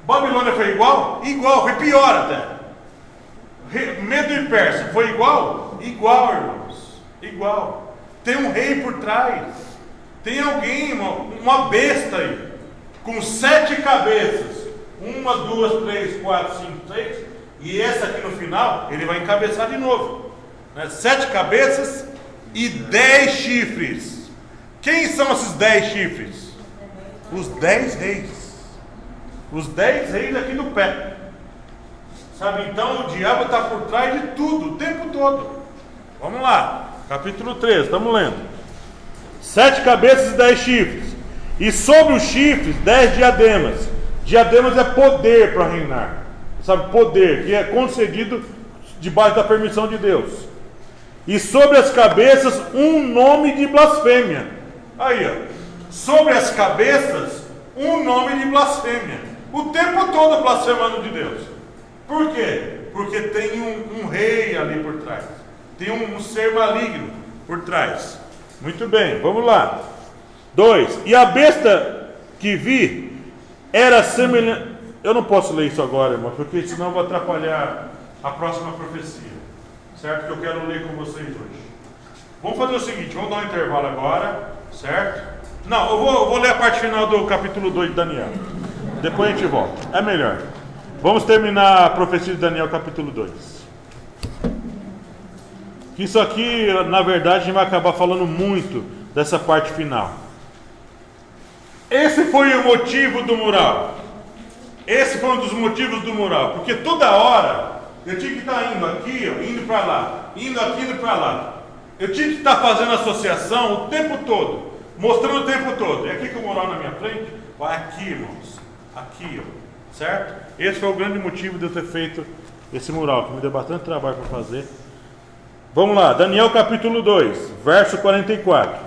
Babilônia foi igual? Igual, foi pior até. Medo e Pérsia foi igual? Igual, irmãos. Igual. Tem um rei por trás. Tem alguém, uma besta aí, com 7 cabeças. 1, 2, 3, 4, 5, 6. E essa aqui no final, ele vai encabeçar de novo. 7 cabeças e 10 chifres. Quem são esses 10 chifres? Os 10 reis. Os 10 reis aqui do pé. Sabe, então o diabo está por trás de tudo, o tempo todo. Vamos lá, capítulo 13, estamos lendo. 7 cabeças e 10 chifres. E sobre os chifres, 10 diademas. Diademas é poder para reinar. Sabe, poder, que é concedido debaixo da permissão de Deus. E sobre as cabeças, um nome de blasfêmia. Aí, ó. Sobre as cabeças, um nome de blasfêmia. O tempo todo blasfemando de Deus. Por quê? Porque tem um rei ali por trás. Tem um ser maligno por trás. Muito bem, vamos lá. 2. E a besta que vi era semelhante. Eu não posso ler isso agora, irmão, porque senão eu vou atrapalhar a próxima profecia. Certo? Que eu quero ler com vocês hoje. Vamos fazer o seguinte, vamos dar um intervalo agora, certo? Não, eu vou ler a parte final do capítulo 2 de Daniel. Depois a gente volta. É melhor. Vamos terminar a profecia de Daniel, capítulo 2. Isso aqui, na verdade, a gente vai acabar falando muito dessa parte final. Esse foi o motivo do mural. Esse foi um dos motivos do mural. Porque toda hora eu tinha que estar indo aqui, ó, indo para lá, indo aqui, indo para lá. Eu tinha que estar fazendo associação o tempo todo, mostrando o tempo todo. É aqui que o mural na minha frente, vai aqui, irmãos, aqui, ó, certo? Esse foi o grande motivo de eu ter feito esse mural, que me deu bastante trabalho para fazer. Vamos lá, Daniel capítulo 2, verso 44.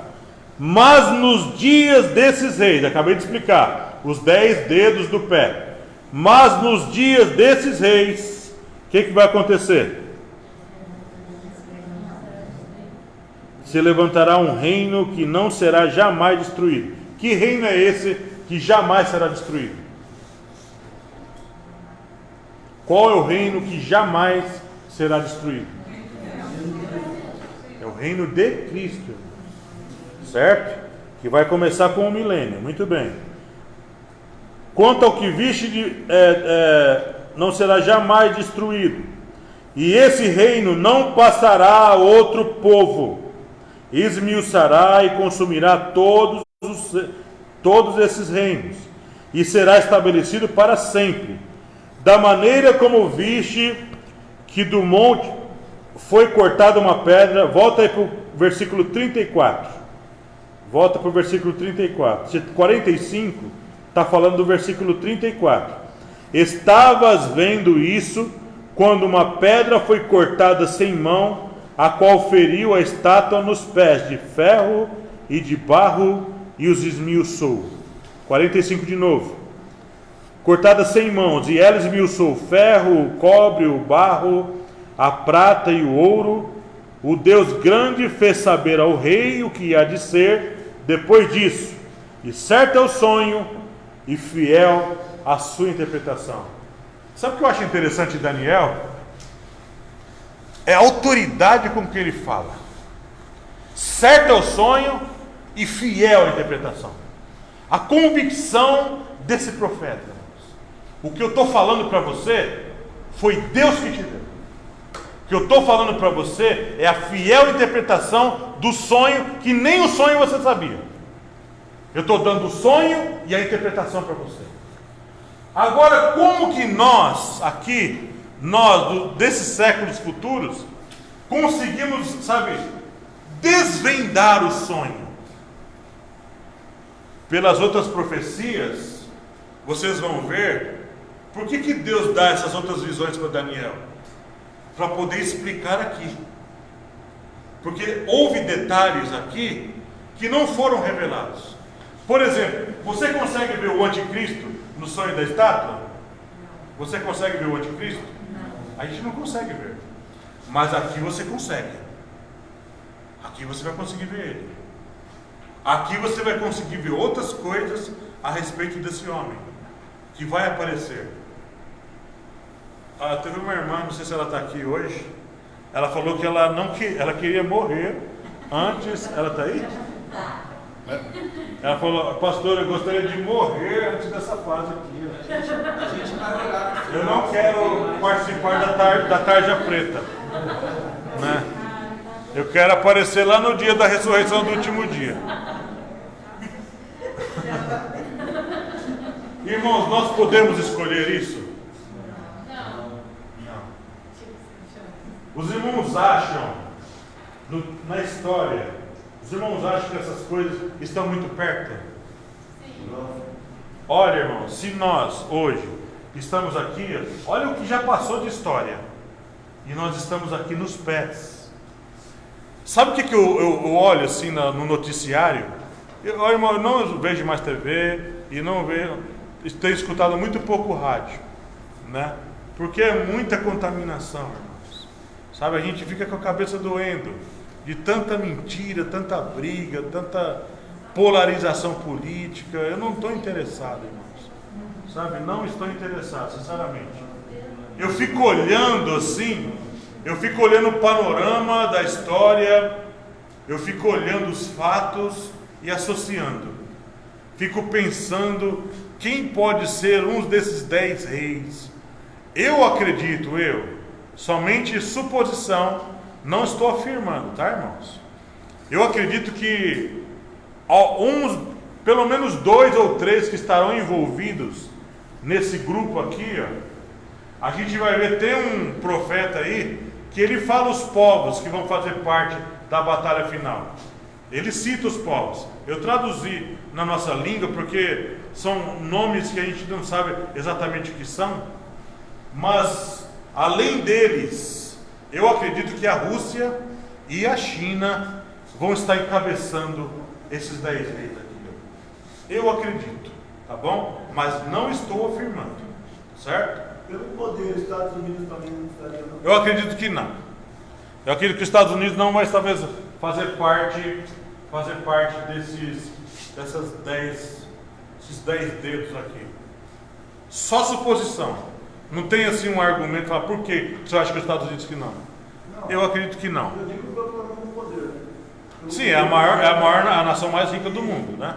Mas nos dias desses reis, acabei de explicar, os 10 dedos do pé. Mas nos dias desses reis, o que vai acontecer? Se levantará um reino que não será jamais destruído. Que reino é esse que jamais será destruído? Qual é o reino que jamais será destruído? É o reino de Cristo, certo? Que vai começar com o milênio. Muito bem. Quanto ao que viste, não será jamais destruído. E esse reino não passará a outro povo. Esmiuçará e consumirá todos esses reinos, e será estabelecido para sempre. Da maneira como viste que do monte foi cortada uma pedra. Volta aí para o versículo 34. Volta para o versículo 34. 45 está falando do versículo 34. Estavas vendo isso quando uma pedra foi cortada sem mão, a qual feriu a estátua nos pés de ferro e de barro e os esmiuçou. 45 de novo. Cortada sem mãos, e ela esmiuçou o ferro, o cobre, o barro, a prata e o ouro. O Deus grande fez saber ao rei o que há de ser depois disso. E certo é o sonho, e fiel a sua interpretação. Sabe o que eu acho interessante em Daniel? É a autoridade com que ele fala. Certo é o sonho e fiel a interpretação. A convicção desse profeta, irmãos. O que eu estou falando para você foi Deus que te deu. O que eu estou falando para você é a fiel interpretação do sonho, que nem o sonho você sabia. Eu estou dando o sonho e a interpretação para você. Agora, como que nós, aqui, desses séculos futuros, conseguimos, desvendar o sonho? Pelas outras profecias, vocês vão ver por que Deus dá essas outras visões para Daniel, para poder explicar aqui. Porque houve detalhes aqui que não foram revelados. Por exemplo, você consegue ver o anticristo no sonho da estátua? Você consegue ver o anticristo? A gente não consegue ver. Mas aqui você consegue. Aqui você vai conseguir ver ele. Aqui você vai conseguir ver outras coisas a respeito desse homem que vai aparecer. Teve uma irmã, não sei se ela está aqui hoje. Ela falou que ela queria morrer antes. Ela está aí? Ela falou: pastor, eu gostaria de morrer antes dessa fase aqui. Eu não quero participar da tarja preta, né? Eu quero aparecer lá no dia da ressurreição do último dia. Irmãos, nós podemos escolher isso? Não. Os irmãos acham, na história, os irmãos acham que essas coisas estão muito perto? Sim. Olha, irmãos, se nós hoje estamos aqui, olha o que já passou de história, e nós estamos aqui nos pés. Sabe o que eu olho assim no noticiário? Irmão, eu não vejo mais TV e não vejo, tenho escutado muito pouco rádio, né? Porque é muita contaminação, irmãos. Sabe, a gente fica com a cabeça doendo de tanta mentira, tanta briga, tanta polarização política. Eu não estou interessado, irmãos. Sabe, não estou interessado, sinceramente. Eu fico olhando assim, eu fico olhando o panorama da história, eu fico olhando os fatos e associando. Fico pensando quem pode ser um desses 10 reis. Eu acredito, somente suposição, não estou afirmando, tá, irmãos? Eu acredito que pelo menos 2 ou 3 que estarão envolvidos nesse grupo aqui, a gente vai ver, tem um profeta aí, que ele fala os povos que vão fazer parte da batalha final. Ele cita os povos. Eu traduzi na nossa língua porque são nomes que a gente não sabe exatamente o que são. Mas, além deles, eu acredito que a Rússia e a China vão estar encabeçando esses 10 reis aqui. Eu acredito, tá bom? Mas não estou afirmando, certo? Pelo poder, os Estados Unidos também não estariam. Eu acredito que não. Eu acredito que os Estados Unidos não vai talvez fazer parte esses 10 dedos aqui. Só suposição. Não tem assim um argumento para por que você acha que os Estados Unidos que não? Eu acredito que não. Eu digo pelo poder. Sim, é a nação mais rica do mundo, né?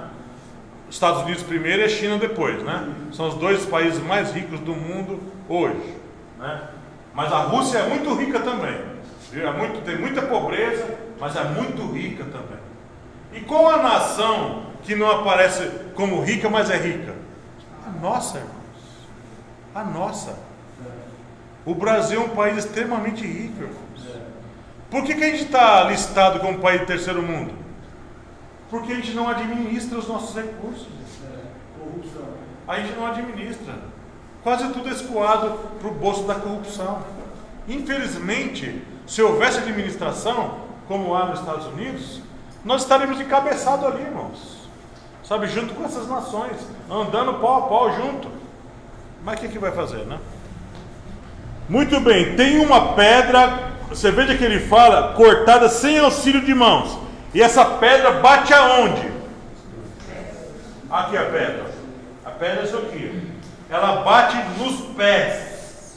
Estados Unidos primeiro e a China depois, né? São os 2 países mais ricos do mundo hoje, né? Mas a Rússia é muito rica também. Tem muita pobreza, mas é muito rica também. E qual a nação que não aparece como rica, mas é rica? A nossa, irmãos. A nossa. O Brasil é um país extremamente rico, irmãos. Por que a gente está listado como país de terceiro mundo? Porque a gente não administra os nossos recursos. Corrupção. A gente não administra. Quase tudo é escoado para o bolso da corrupção. Infelizmente, se houvesse administração, como há nos Estados Unidos, nós estaríamos encabeçados ali, irmãos. Sabe, junto com essas nações, andando pau a pau junto. Mas o que vai fazer, né? Muito bem, tem uma pedra, você veja que ele fala, cortada sem auxílio de mãos. E essa pedra bate aonde? Aqui a pedra. A pedra é isso aqui. Ela bate nos pés.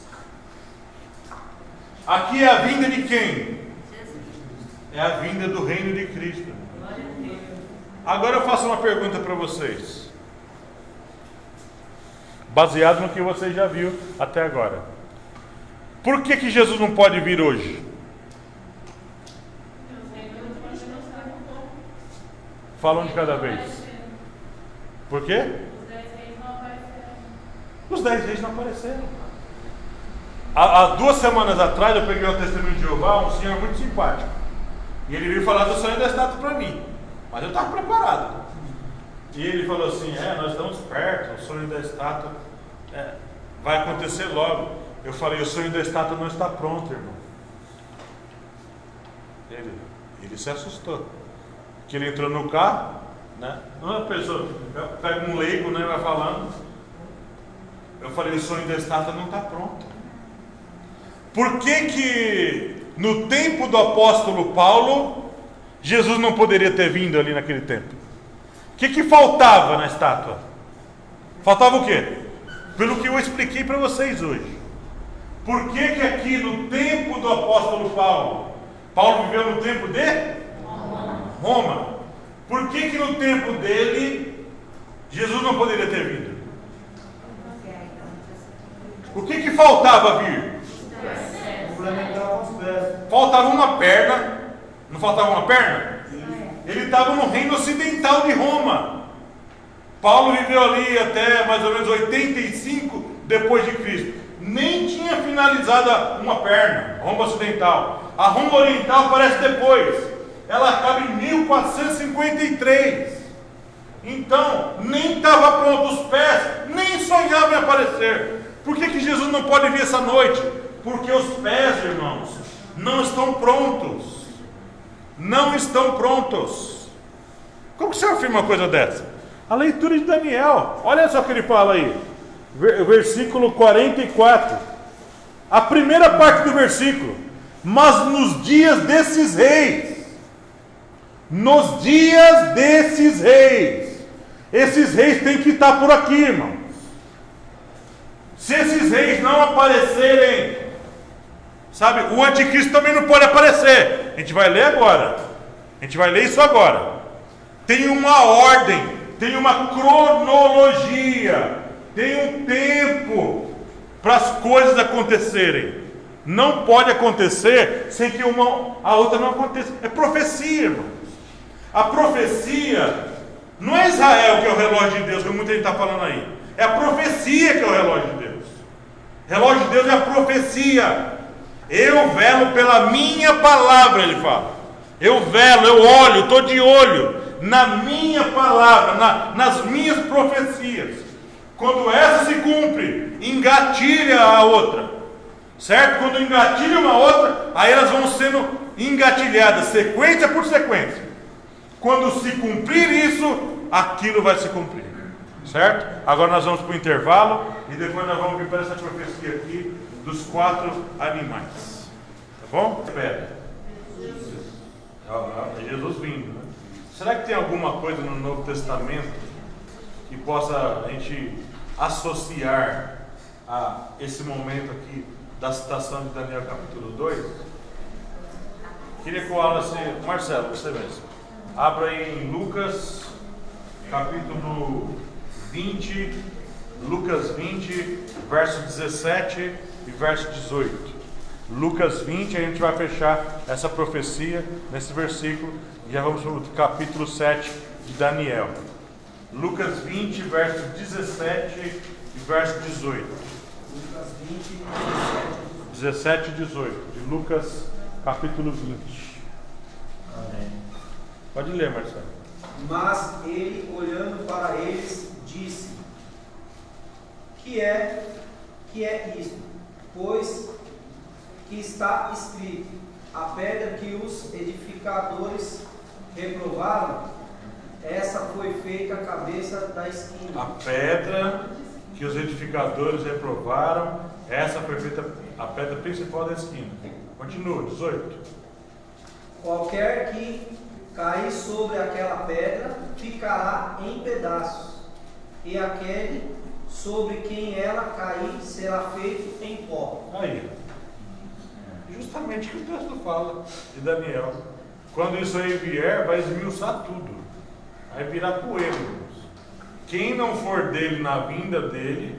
Aqui é a vinda de quem? É a vinda do reino de Cristo. Agora eu faço uma pergunta para vocês, baseado no que você já viu até agora. Por que Jesus não pode vir hoje? Fala um de cada vez. Por quê? Os 10 reis não apareceram. Há 2 semanas atrás eu peguei o testemunho de Jeová, um senhor muito simpático. E ele veio falar do sonho da estátua para mim. Mas eu estava preparado. E ele falou assim, nós estamos perto, o sonho da estátua vai acontecer logo. Eu falei, o sonho da estátua não está pronto, irmão. Ele se assustou. Que ele entrou no carro, né? Uma pessoa pega um leigo, né, vai falando. Eu falei, o sonho da estátua não está pronto. Por que no tempo do apóstolo Paulo, Jesus não poderia ter vindo ali naquele tempo? O que faltava na estátua? Faltava o quê? Pelo que eu expliquei para vocês hoje. Por que aqui no tempo do apóstolo Paulo viveu no tempo de Roma. Por que no tempo dele Jesus não poderia ter vindo? O que faltava vir? Complementar com os pés. Faltava uma perna. Não faltava uma perna? Ele estava no reino ocidental de Roma. Paulo viveu ali até mais ou menos 85 depois de Cristo. Nem tinha finalizado uma perna, Roma ocidental. A Roma oriental aparece depois. Ela acaba em 1453. Então, nem estava pronto os pés, nem sonhava em aparecer. Por que Jesus não pode vir essa noite? Porque os pés, irmãos, não estão prontos. Não estão prontos. Como que você afirma uma coisa dessa? A leitura de Daniel. Olha só o que ele fala aí. Versículo 44. A primeira parte do versículo. Mas nos dias desses reis. Nos dias desses reis. Esses reis têm que estar por aqui, irmãos. Se esses reis não aparecerem, sabe, o anticristo também não pode aparecer. A gente vai ler agora. A gente vai ler isso agora. Tem uma ordem, tem uma cronologia, tem um tempo para as coisas acontecerem. Não pode acontecer sem que a outra não aconteça. É profecia, irmãos. A profecia não é Israel que é o relógio de Deus, como muita gente está falando aí. É a profecia que é o relógio de Deus. O relógio de Deus é a profecia. Eu velo pela minha palavra, ele fala. Eu velo, eu olho, estou de olho na minha palavra, nas minhas profecias. Quando essa se cumpre, engatilha a outra. Certo? Quando engatilha uma outra, aí elas vão sendo engatilhadas, sequência por sequência. Quando se cumprir isso, aquilo vai se cumprir. Certo? Agora nós vamos para o intervalo e depois nós vamos vir para essa profecia aqui dos 4 animais. Tá bom? Espera. É Jesus vindo, né? Será que tem alguma coisa no Novo Testamento que possa a gente associar a esse momento aqui da citação de Daniel capítulo 2? Queria que o Wallace, Marcelo, você mesmo, abra aí em Lucas capítulo 20, Lucas 20, verso 17 e verso 18. Lucas 20, a gente vai fechar essa profecia nesse versículo e já vamos para o capítulo 7 de Daniel. Lucas 20, verso 17 e verso 18. Lucas 20, 17 e 18, de Lucas capítulo 20. Amém. Pode ler, Marcelo. Mas ele, olhando para eles, disse: Que é isto? Pois que está escrito: a pedra que os edificadores reprovaram, essa foi feita a cabeça da esquina. A pedra que os edificadores reprovaram, essa foi feita a pedra principal da esquina. Continua, 18. Qualquer que cair sobre aquela pedra ficará em pedaços, e aquele sobre quem ela cair será feito em pó. Aí, justamente o que o texto fala de Daniel. Quando isso aí vier, vai esmiuçar tudo. Vai virar poeira, irmãos. Quem não for dele na vinda dele,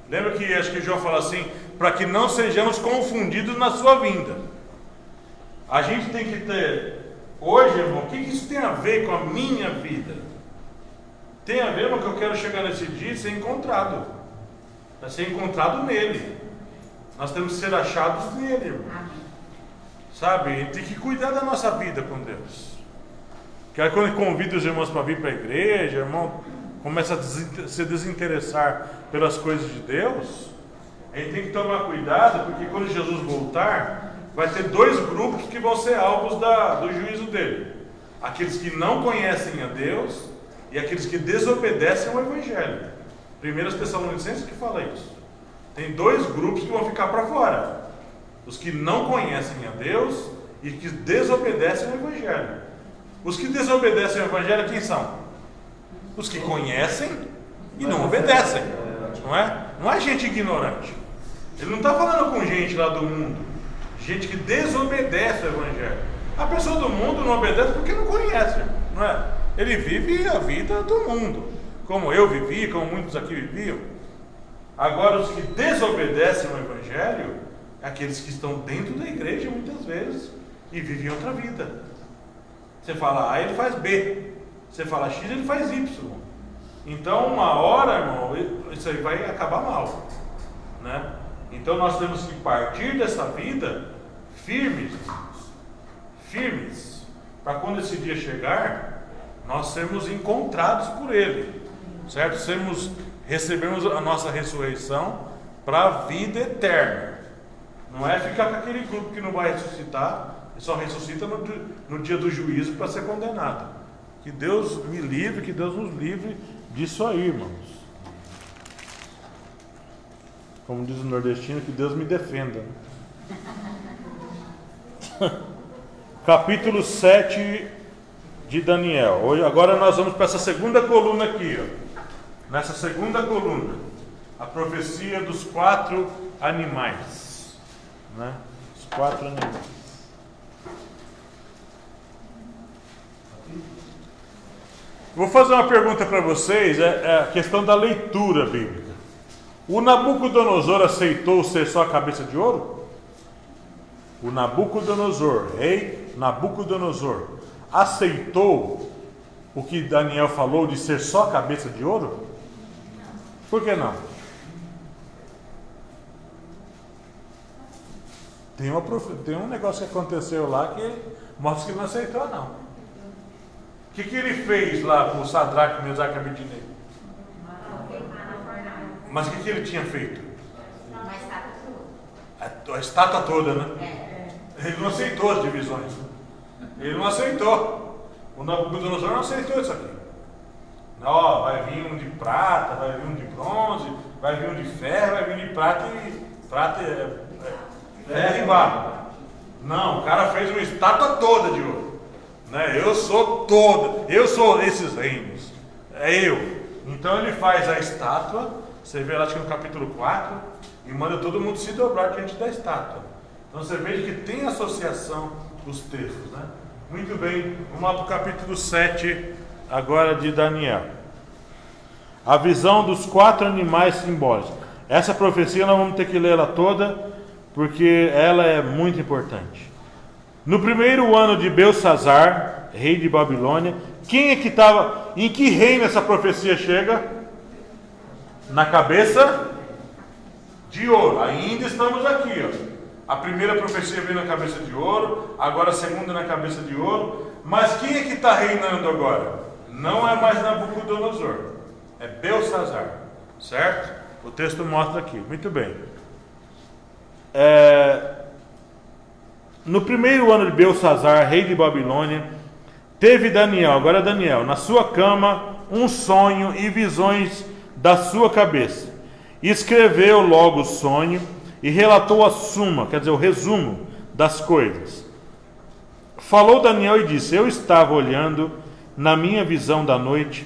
lembra que acho que João fala assim, para que não sejamos confundidos na sua vinda. A gente tem que ter, hoje, irmão, o que isso tem a ver com a minha vida? Tem a ver, irmão, que eu quero chegar nesse dia e ser encontrado. Para ser encontrado nele. Nós temos que ser achados nele, irmão. Sabe? Tem que cuidar da nossa vida com Deus. Que aí quando convida os irmãos para vir para a igreja, irmão, começa a se desinteressar pelas coisas de Deus, a gente tem que tomar cuidado, porque quando Jesus voltar, vai ter dois grupos que vão ser alvos do juízo dele. Aqueles que não conhecem a Deus e aqueles que desobedecem ao Evangelho. 1 Tessalonicenses que fala isso. Tem dois grupos que vão ficar para fora. Os que não conhecem a Deus e que desobedecem ao Evangelho. Os que desobedecem ao Evangelho, quem são? Os que conhecem e não obedecem. Não é? Não é gente ignorante. Ele não está falando com gente lá do mundo. Gente que desobedece ao Evangelho. A pessoa do mundo não obedece porque não conhece. Não é? Ele vive a vida do mundo. Como eu vivi, como muitos aqui viviam. Agora, os que desobedecem ao Evangelho, aqueles que estão dentro da igreja muitas vezes e vivem outra vida. Você fala A, ele faz B. Você fala X, ele faz Y. Então, uma hora, irmão, isso aí vai acabar mal, né? Então, nós temos que partir dessa vida firmes, para quando esse dia chegar, nós sermos encontrados por Ele, certo? Recebemos a nossa ressurreição para a vida eterna. Não é ficar com aquele grupo que não vai ressuscitar e só ressuscita no dia do juízo para ser condenado. Que Deus me livre, que Deus nos livre disso aí, irmãos. Como diz o nordestino, que Deus me defenda. Capítulo 7 de Daniel. Agora nós vamos para essa segunda coluna aqui, ó. Nessa segunda coluna, a profecia dos 4 animais, né? Os 4 animais. Vou fazer uma pergunta para vocês, é a questão da leitura bíblica. O Nabucodonosor aceitou ser só a cabeça de ouro? O Nabucodonosor, rei Nabucodonosor, aceitou o que Daniel falou de ser só a cabeça de ouro? Por que não? Tem um negócio que aconteceu lá que mostra que não aceitou, não. O que ele fez lá com o Sadraque, Mesaque e Abednego? Mas o que ele tinha feito? A estátua toda, né? Ele não aceitou as divisões. Ele não aceitou. O Nabucodonosor não aceitou isso aqui. Ó, vai vir um de prata, vai vir um de bronze, vai vir um de ferro, vai vir de prata e barro. Não, o cara fez uma estátua toda de ouro. Né? Eu sou esses reinos. É eu. Então ele faz a estátua, você vê lá acho que no capítulo 4, e manda todo mundo se dobrar diante da estátua. Então você veja que tem associação dos textos, né? Muito bem, vamos lá para o capítulo 7 agora de Daniel. A visão dos 4 animais simbólicos. Essa profecia nós vamos ter que ler ela toda, porque ela é muito importante. No primeiro ano de Belsazar, rei de Babilônia, quem é que estava? Em que reino essa profecia chega? Na cabeça de ouro. Ainda estamos aqui, ó. A primeira profecia veio na cabeça de ouro, agora a segunda na cabeça de ouro. Mas quem é que está reinando agora? Não é mais Nabucodonosor, é Belsazar, certo? O texto mostra aqui, muito bem. No primeiro ano de Belsazar, rei de Babilônia, teve Daniel, agora Daniel, na sua cama, um sonho e visões da sua cabeça. Escreveu logo o sonho e relatou a suma, quer dizer, o resumo das coisas. Falou Daniel e disse: eu estava olhando na minha visão da noite,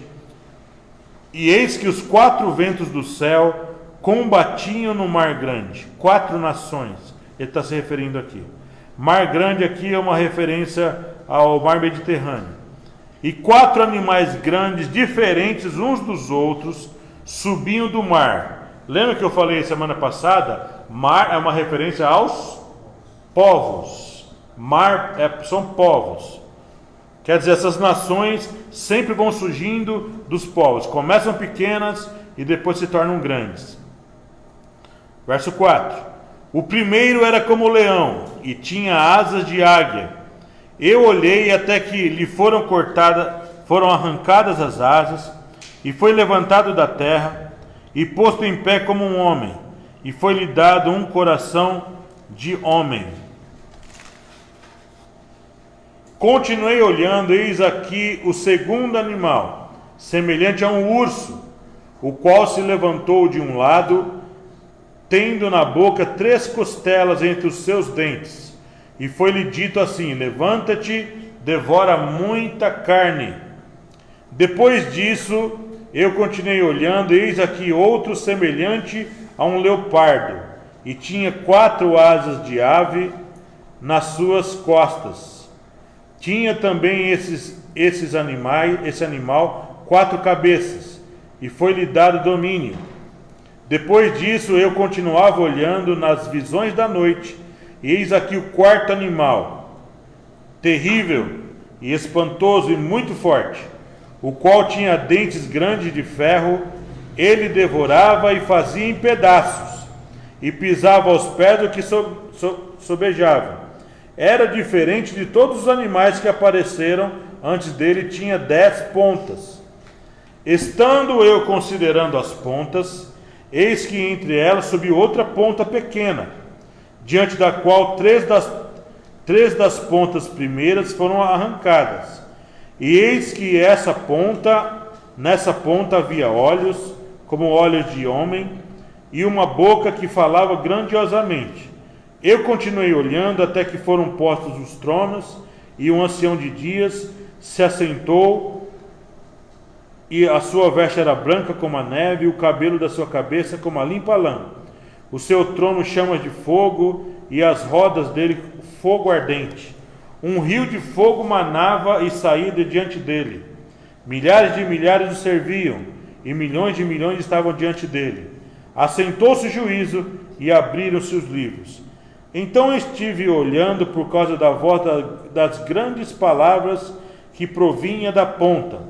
E eis que os 4 ventos do céu combatiam no mar grande. 4 nações, ele está se referindo aqui. Mar grande aqui é uma referência ao mar Mediterrâneo. E 4 animais grandes, diferentes uns dos outros, subiam do mar. Lembra que eu falei semana passada? Mar é uma referência aos povos. Mar são povos. Quer dizer, essas nações sempre vão surgindo dos povos. Começam pequenas e depois se tornam grandes. Verso 4. O primeiro era como leão e tinha asas de águia. Eu olhei até que lhe foram arrancadas as asas, e foi levantado da terra, e posto em pé como um homem, e foi-lhe dado um coração de homem. Continuei olhando, eis aqui o segundo animal, semelhante a um urso, o qual se levantou de um lado, tendo na boca 3 costelas entre os seus dentes. E foi-lhe dito assim: levanta-te, devora muita carne. Depois disso, eu continuei olhando, eis aqui outro semelhante a um leopardo, e tinha 4 asas de ave nas suas costas. Tinha também esse animal 4 cabeças, e foi-lhe dado domínio. Depois disso eu continuava olhando nas visões da noite, e eis aqui o 4º animal, terrível e espantoso e muito forte, o qual tinha dentes grandes de ferro. Ele devorava e fazia em pedaços, e pisava aos pés do que sobejava. Era diferente de todos os animais que apareceram antes dele, tinha 10 pontas. Estando eu considerando as pontas, eis que entre elas subiu outra ponta pequena, diante da qual 3 das pontas primeiras foram arrancadas. E eis que nessa ponta havia olhos, como olhos de homem, e uma boca que falava grandiosamente. Eu continuei olhando até que foram postos os tronos, e um ancião de dias se assentou, e a sua veste era branca como a neve, e o cabelo da sua cabeça como a limpa lã. O seu trono chamas de fogo, e as rodas dele fogo ardente. Um rio de fogo manava e saía de diante dele. Milhares de milhares o serviam, e milhões de milhões estavam diante dele. Assentou-se o juízo, e abriram-se os livros. Então estive olhando por causa da voz das grandes palavras que provinha da ponta.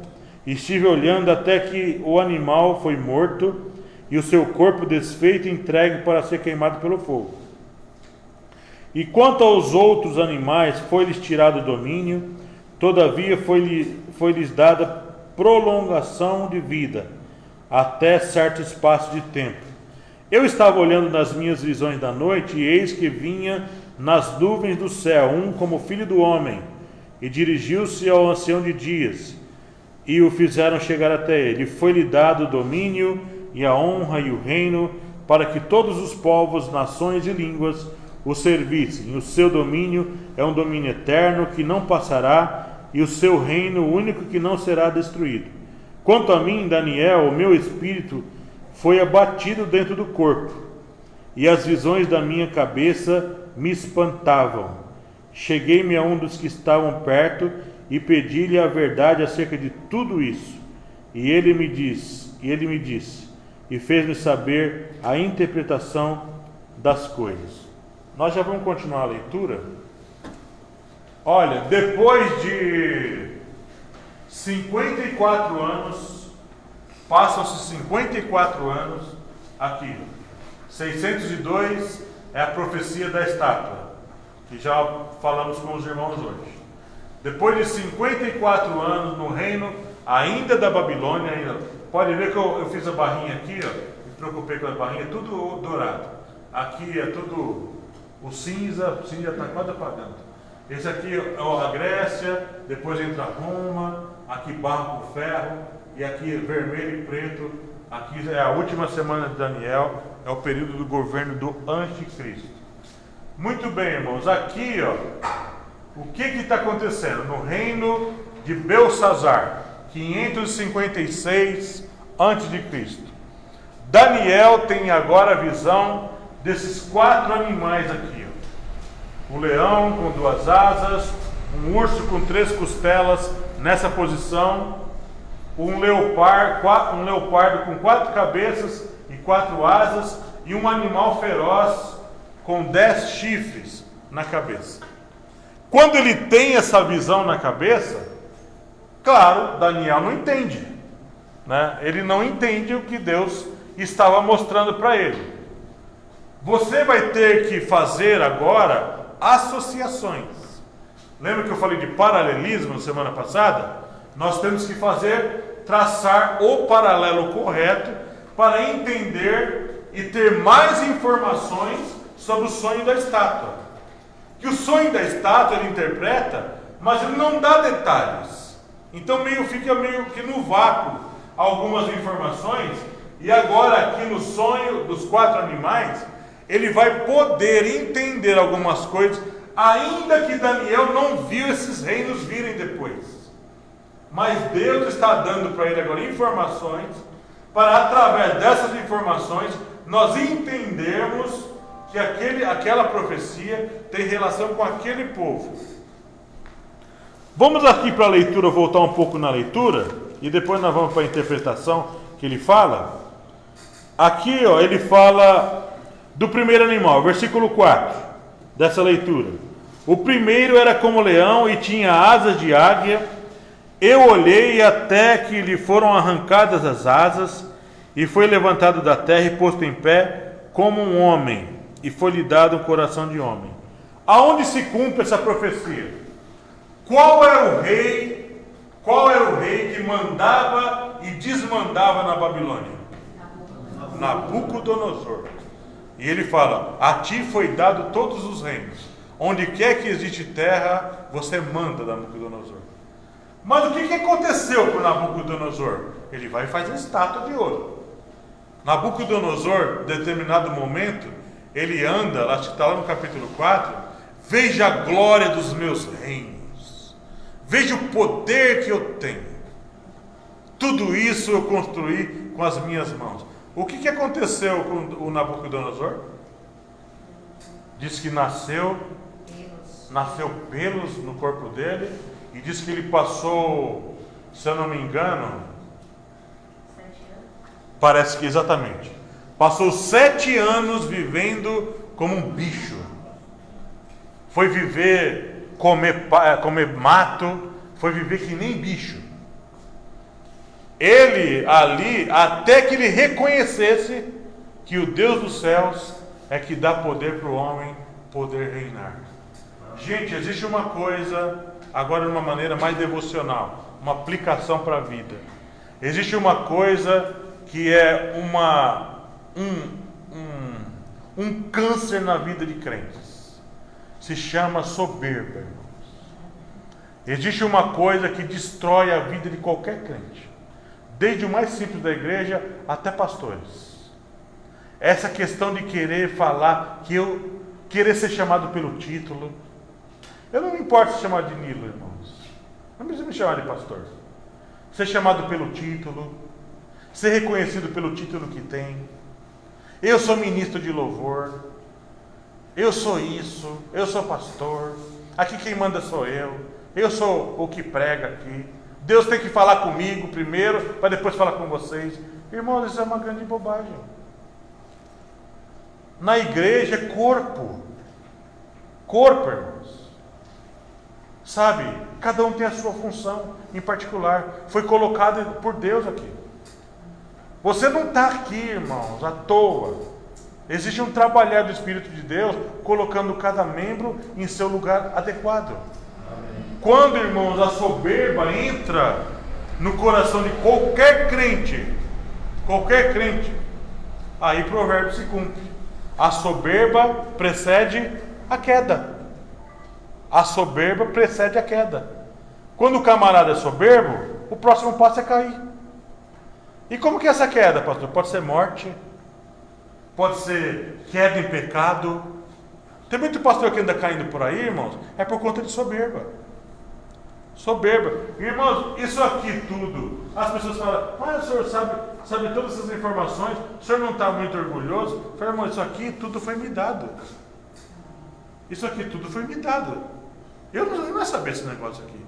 Estive olhando até que o animal foi morto, e o seu corpo desfeito e entregue para ser queimado pelo fogo. E quanto aos outros animais, foi-lhes tirado o domínio, todavia foi-lhes dada prolongação de vida, até certo espaço de tempo. Eu estava olhando nas minhas visões da noite, e eis que vinha nas nuvens do céu um como filho do homem, e dirigiu-se ao ancião de dias, e o fizeram chegar até ele. Foi-lhe dado o domínio, e a honra e o reino, para que todos os povos, nações e línguas o servissem. O seu domínio é um domínio eterno que não passará, e o seu reino único que não será destruído. Quanto a mim, Daniel, o meu espírito foi abatido dentro do corpo, e as visões da minha cabeça me espantavam. Cheguei-me a um dos que estavam perto e pedi-lhe a verdade acerca de tudo isso. E ele me disse, e fez-me saber a interpretação das coisas. Nós já vamos continuar a leitura. Olha, depois de 54 anos, passam-se 54 anos aqui. 602 é a profecia da estátua, que já falamos com os irmãos hoje. Depois de 54 anos no reino ainda da Babilônia, pode ver que eu fiz a barrinha aqui, ó, me preocupei com a barrinha, tudo dourado. Aqui é tudo o cinza está quase apagando. Esse aqui é a Grécia, depois entra Roma, aqui barro com ferro, e aqui vermelho e preto. Aqui é a última semana de Daniel, é o período do governo do Anticristo. Muito bem, irmãos, aqui, ó, o que está acontecendo? No reino de Belsazar, 556 antes de Cristo. Daniel tem agora a visão desses 4 animais aqui. Ó. O leão com 2 asas, um urso com 3 costelas nessa posição, um leopardo com 4 cabeças e 4 asas, e um animal feroz com 10 chifres na cabeça. Quando ele tem essa visão na cabeça, claro, Daniel não entende, né? Ele não entende o que Deus estava mostrando para ele. Você vai ter que fazer agora associações. Lembra que eu falei de paralelismo na semana passada? Nós temos que traçar o paralelo correto para entender e ter mais informações sobre o sonho da estátua. Que o sonho da estátua ele interpreta, mas ele não dá detalhes. Então fica meio que no vácuo algumas informações. E agora aqui no sonho dos 4 animais, ele vai poder entender algumas coisas, ainda que Daniel não viu esses reinos virem depois. Mas Deus está dando para ele agora informações, para através dessas informações, nós entendermos que aquela profecia tem relação com aquele povo. Vamos aqui para a leitura, voltar um pouco na leitura, e depois nós vamos para a interpretação que ele fala. Aqui, ó, ele fala do primeiro animal, versículo 4 dessa leitura. O primeiro era como leão e tinha asas de águia. Eu olhei até que lhe foram arrancadas as asas, e foi levantado da terra e posto em pé como um homem, e foi-lhe dado um coração de homem. Aonde se cumpre essa profecia? Qual era o rei que mandava e desmandava na Babilônia? Nabucodonosor. E ele fala: a ti foi dado todos os reinos. Onde quer que existe terra, você manda, Nabucodonosor. Mas o que aconteceu com Nabucodonosor? Ele vai e faz uma estátua de ouro. Nabucodonosor, em determinado momento, ele anda, acho que está lá no capítulo 4, veja a glória dos meus reinos, veja o poder que eu tenho, tudo isso eu construí com as minhas mãos. O que aconteceu com o Nabucodonosor? Diz que nasceu pelos no corpo dele, e diz que ele passou, se eu não me engano, 7 anos. parece que exatamente, passou 7 anos vivendo como um bicho. Foi viver, comer mato, foi viver que nem bicho. Ele ali, até que ele reconhecesse que o Deus dos céus é que dá poder para o homem poder reinar. Gente, existe uma coisa, agora de uma maneira mais devocional, uma aplicação para a vida. Existe uma coisa que é um câncer na vida de crentes. Se chama soberba, irmãos. Existe uma coisa que destrói a vida de qualquer crente, desde o mais simples da igreja até pastores. Essa questão de querer falar, querer ser chamado pelo título. Eu não me importo ser chamado de Nilo, irmãos. Não precisa me chamar de pastor. Ser chamado pelo título, ser reconhecido pelo título que tem. Eu sou ministro de louvor, eu sou isso, eu sou pastor, aqui quem manda sou eu sou o que prega aqui. Deus tem que falar comigo primeiro, para depois falar com vocês. Irmãos, isso é uma grande bobagem. Na igreja é corpo, irmãos. Sabe, cada um tem a sua função em particular, foi colocado por Deus aqui. Você não está aqui, irmãos, à toa. Existe um trabalhar do Espírito de Deus, colocando cada membro em seu lugar adequado. Amém. Quando, irmãos, a soberba entra no coração de qualquer crente, aí o provérbio se cumpre. A soberba precede a queda. A soberba precede a queda. Quando o camarada é soberbo, o próximo passo é cair. E como que é essa queda, pastor? Pode ser morte, pode ser queda em pecado. Tem muito pastor que anda caindo por aí, irmãos, é por conta de soberba. Soberba. Irmãos, isso aqui tudo, as pessoas falam, o senhor sabe todas essas informações, o senhor não está muito orgulhoso? Eu falo, irmão, isso aqui tudo foi me dado. Isso aqui tudo foi me dado. Eu não ia saber esse negócio aqui.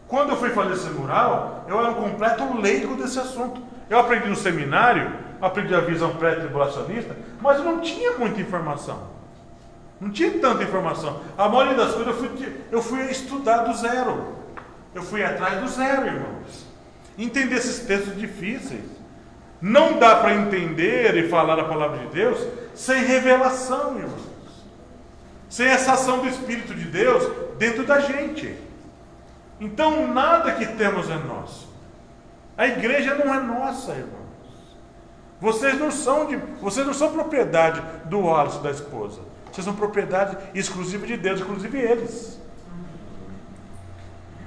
Quando eu fui fazer esse mural, eu era um completo leigo desse assunto. Eu aprendi no seminário, aprendi a visão pré-tribulacionista, mas eu não tinha muita informação. Não tinha tanta informação. A maioria das coisas eu fui estudar do zero. Eu fui atrás do zero, irmãos. Entender esses textos difíceis. Não dá para entender e falar a palavra de Deus sem revelação, irmãos. Sem essa ação do Espírito de Deus dentro da gente. Então nada que temos é nosso. A igreja não é nossa, irmãos. Vocês não são propriedade do Wallace e da esposa. Vocês são propriedade exclusiva de Deus, inclusive eles.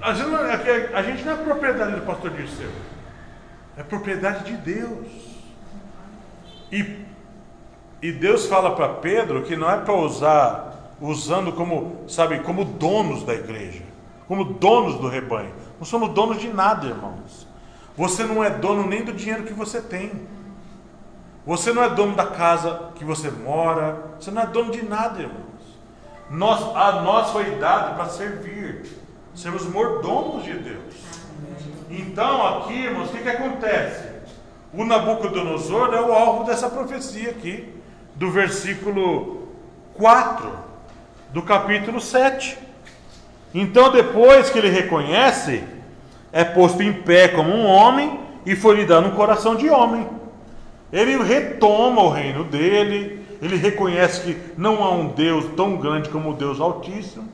A gente não é propriedade do pastor Dirceu. É propriedade de Deus. E Deus fala para Pedro que não é para usando como donos da igreja, como donos do rebanho. Não somos donos de nada, irmãos. Você não é dono nem do dinheiro que você tem. Você não é dono da casa que você mora. Você não é dono de nada, irmãos. A nós foi dado para servir. Sermos mordomos de Deus. Então aqui, irmãos, o que acontece? O Nabucodonosor é o alvo dessa profecia aqui, do versículo 4 do capítulo 7. Então, depois que ele reconhece, é posto em pé como um homem e foi-lhe dado um coração de homem. Ele retoma o reino dele, ele reconhece que não há um Deus tão grande como o Deus Altíssimo.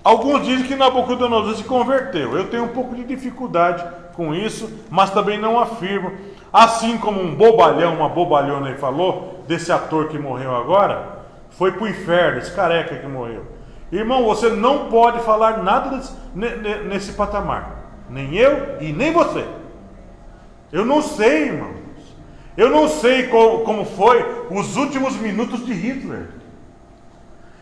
Alguns dizem que Nabucodonosor se converteu. Eu tenho um pouco de dificuldade com isso, mas também não afirmo. Assim como um bobalhão, uma bobalhona aí falou, desse ator que morreu agora, foi para o inferno, esse careca que morreu. Irmão, você não pode falar nada nesse patamar. Nem eu e nem você. Eu não sei, irmãos. Eu não sei como foi os últimos minutos de Hitler.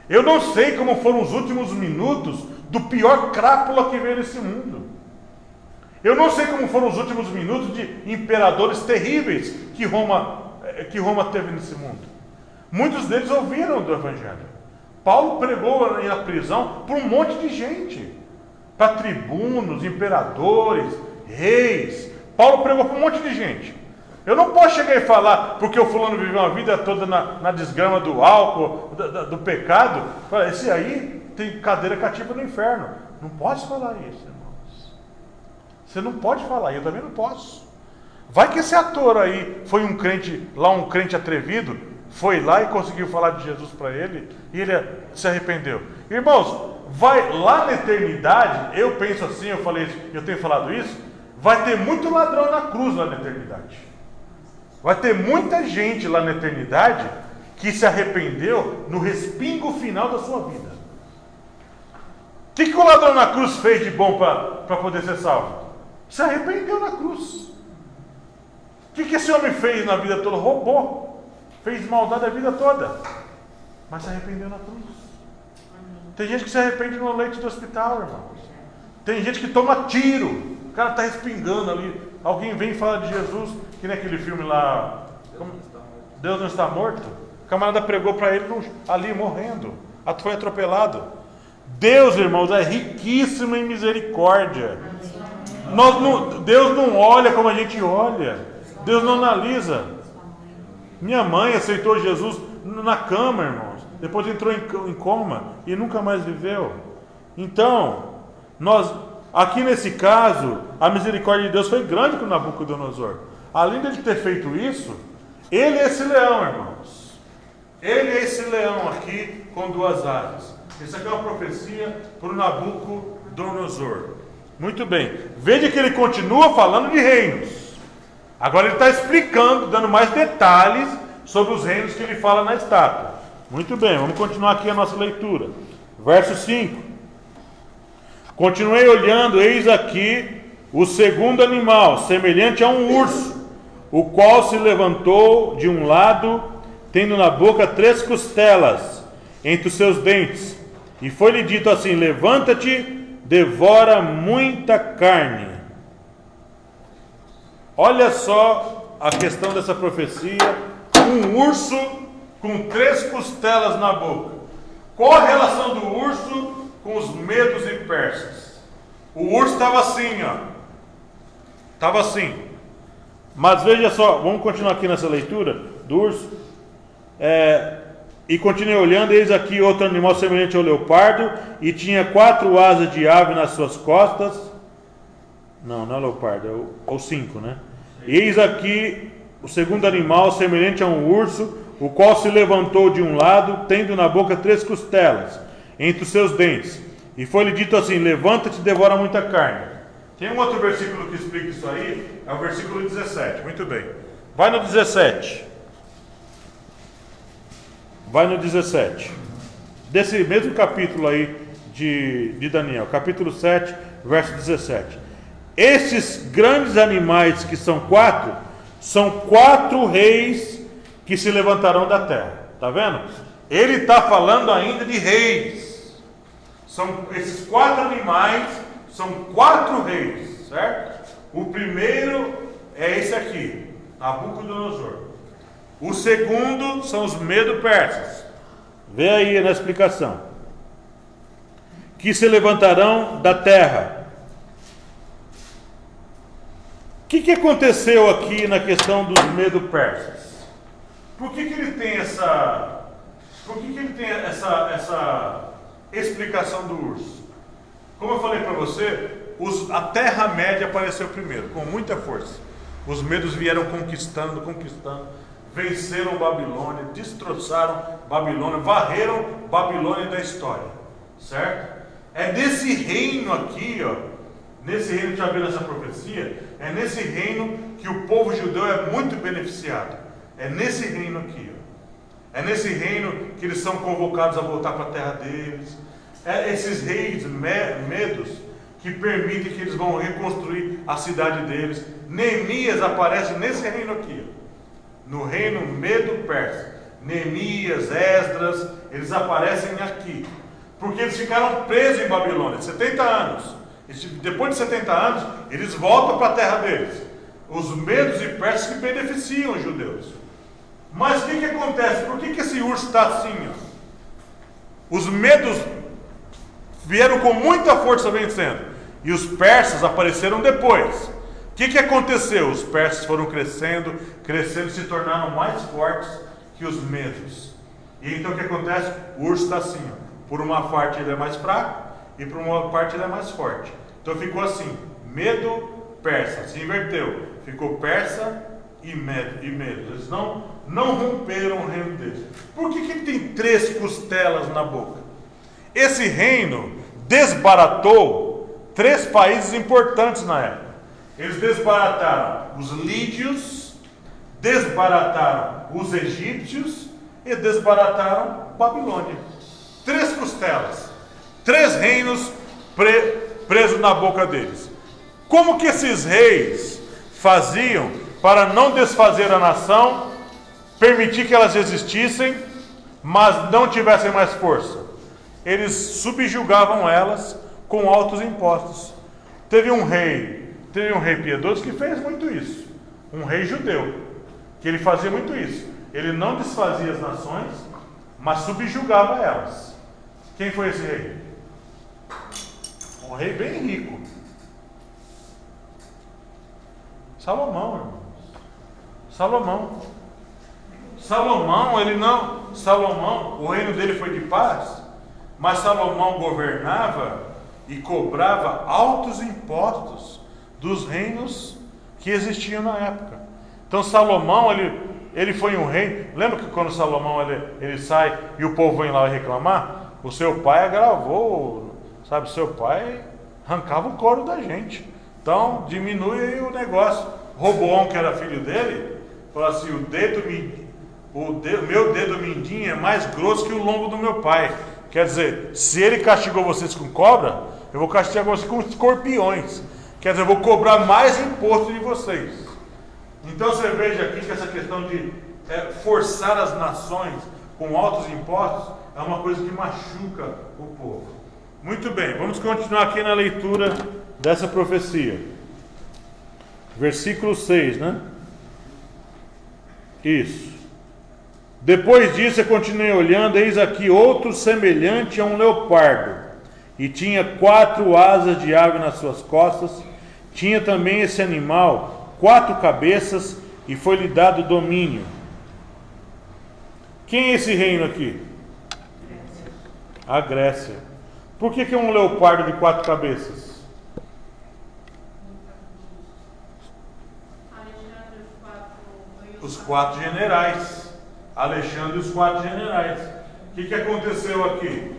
Eu não sei como foram os últimos minutos do pior crápula que veio nesse mundo. Eu não sei como foram os últimos minutos de imperadores terríveis que Roma teve nesse mundo. Muitos deles ouviram do Evangelho. Paulo pregou na prisão para um monte de gente. Para tribunos, imperadores, reis. Paulo pregou para um monte de gente. Eu não posso chegar e falar, porque o fulano viveu uma vida toda na desgrama do álcool, do pecado. Esse aí tem cadeira cativa no inferno. Não posso falar isso, irmãos. Você não pode falar, eu também não posso. Vai que esse ator aí foi um crente atrevido, foi lá e conseguiu falar de Jesus para ele, e ele se arrependeu. Irmãos, vai lá na eternidade, eu penso assim, eu tenho falado isso, vai ter muito ladrão na cruz lá na eternidade. Vai ter muita gente lá na eternidade que se arrependeu no respingo final da sua vida. O que o ladrão na cruz fez de bom para poder ser salvo? Se arrependeu na cruz. O que esse homem fez na vida toda? Roubou. Fez maldade a vida toda. Mas se arrependeu na cruz. Tem gente que se arrepende no leito do hospital, irmãos. Tem gente que toma tiro. O cara está respingando ali. Alguém vem e fala de Jesus, que nem aquele filme lá, Deus não está morto. O camarada pregou para ele ali morrendo. Foi atropelado. Deus, irmãos, é riquíssimo em misericórdia. Deus não olha como a gente olha. Deus não analisa. Minha mãe aceitou Jesus na cama, irmãos. Depois entrou em coma e nunca mais viveu. Então, aqui nesse caso, a misericórdia de Deus foi grande com Nabucodonosor. Além de ter feito isso, ele é esse leão, irmãos. Ele é esse leão aqui com duas asas. Isso aqui é uma profecia para o Nabucodonosor. Muito bem. Veja que ele continua falando de reinos. Agora ele está explicando, dando mais detalhes sobre os reinos que ele fala na estátua. Muito bem, vamos continuar aqui a nossa leitura. Verso 5. Continuei olhando, eis aqui o segundo animal, semelhante a um urso, o qual se levantou de um lado, tendo na boca 3 costelas entre os seus dentes. E foi-lhe dito assim: levanta-te devora muita carne. Olha só a questão dessa profecia. Um urso com 3 costelas na boca. Qual a relação do urso com os medos e persas? O urso estava assim, ó. Estava assim. Mas veja só, vamos continuar aqui nessa leitura do urso. E continuei olhando, eis aqui outro animal semelhante ao leopardo, e tinha 4 asas de ave nas suas costas. Não é leopardo, é o 5, né? Eis aqui o segundo animal semelhante a um urso, o qual se levantou de um lado, tendo na boca 3 costelas entre os seus dentes. E foi-lhe dito assim: levanta-te e devora muita carne. Tem um outro versículo que explica isso aí, é o versículo 17. Muito bem. Vai no 17. Vai no 17. Desse mesmo capítulo aí de Daniel, capítulo 7, verso 17. Esses grandes animais que são 4, são 4 reis que se levantarão da terra. Está vendo? Ele está falando ainda de reis. Esses 4 animais são 4 reis, certo? O primeiro é esse aqui, Nabucodonosor. O segundo são os medo-persas. Vê aí na explicação. Que se levantarão da terra. O que aconteceu aqui na questão dos medo-persas? Por que ele tem essa explicação do urso? Como eu falei para você, a Terra-média apareceu primeiro, com muita força. Os medos vieram conquistando, venceram Babilônia, destroçaram Babilônia, varreram Babilônia da história, certo? É nesse reino aqui, ó, nesse reino que já viu nessa profecia, é nesse reino que o povo judeu é muito beneficiado. É nesse reino aqui, ó. É nesse reino que eles são convocados a voltar para a terra deles. É esses reis medos que permitem que eles vão reconstruir a cidade deles. Neemias aparece nesse reino aqui, ó. No reino medo-persa. Neemias, Esdras, eles aparecem aqui. Porque eles ficaram presos em Babilônia 70 anos. Depois de 70 anos, eles voltam para a terra deles. Os medos e persas que beneficiam os judeus. Mas o que acontece? Por que esse urso está assim? Ó? Os medos vieram com muita força vencendo. E os persas apareceram depois. O que aconteceu? Os persas foram crescendo e se tornaram mais fortes que os medos. E então o que acontece? O urso está assim, ó. Por uma parte ele é mais fraco e por uma parte ele é mais forte. Então ficou assim, medo, persa, se inverteu. Ficou persa e medo. Eles não romperam o reino deles. Por que ele tem 3 costelas na boca? Esse reino desbaratou 3 países importantes na época. Eles desbarataram os lídios, desbarataram os egípcios e desbarataram Babilônia. 3 costelas, 3 reinos presos na boca deles. Como que esses reis faziam para não desfazer a nação, permitir que elas existissem, mas não tivessem mais força? Eles subjugavam elas com altos impostos. Teve um rei piedoso que fez muito isso. Um rei judeu, que ele fazia muito isso. Ele não desfazia as nações, mas subjugava elas. Quem foi esse rei? Um rei bem rico. Salomão, irmãos. Salomão, o reino dele foi de paz, mas Salomão governava e cobrava altos impostos dos reinos que existiam na época. Então Salomão, ele foi um rei. Lembra que quando Salomão ele sai e o povo vem lá reclamar? O seu pai agravou, sabe? Seu pai arrancava o couro da gente. Então diminui aí o negócio. Roboão, que era filho dele, falou assim: meu dedo mindinho é mais grosso que o lombo do meu pai. Quer dizer, se ele castigou vocês com cobra, eu vou castigar vocês com escorpiões. Quer dizer, eu vou cobrar mais imposto de vocês. Então você veja aqui que essa questão de forçar as nações com altos impostos é uma coisa que machuca o povo. Muito bem, vamos continuar aqui na leitura dessa profecia. Versículo 6, né? Isso. Depois disso eu continuei olhando, eis aqui outro semelhante a um leopardo, e tinha 4 asas de ave nas suas costas. Tinha também esse animal 4 cabeças, e foi-lhe dado domínio. Quem é esse reino aqui? A Grécia. Por que é um leopardo de 4 cabeças? Os 4 generais. Alexandre e os 4 generais. O que aconteceu aqui?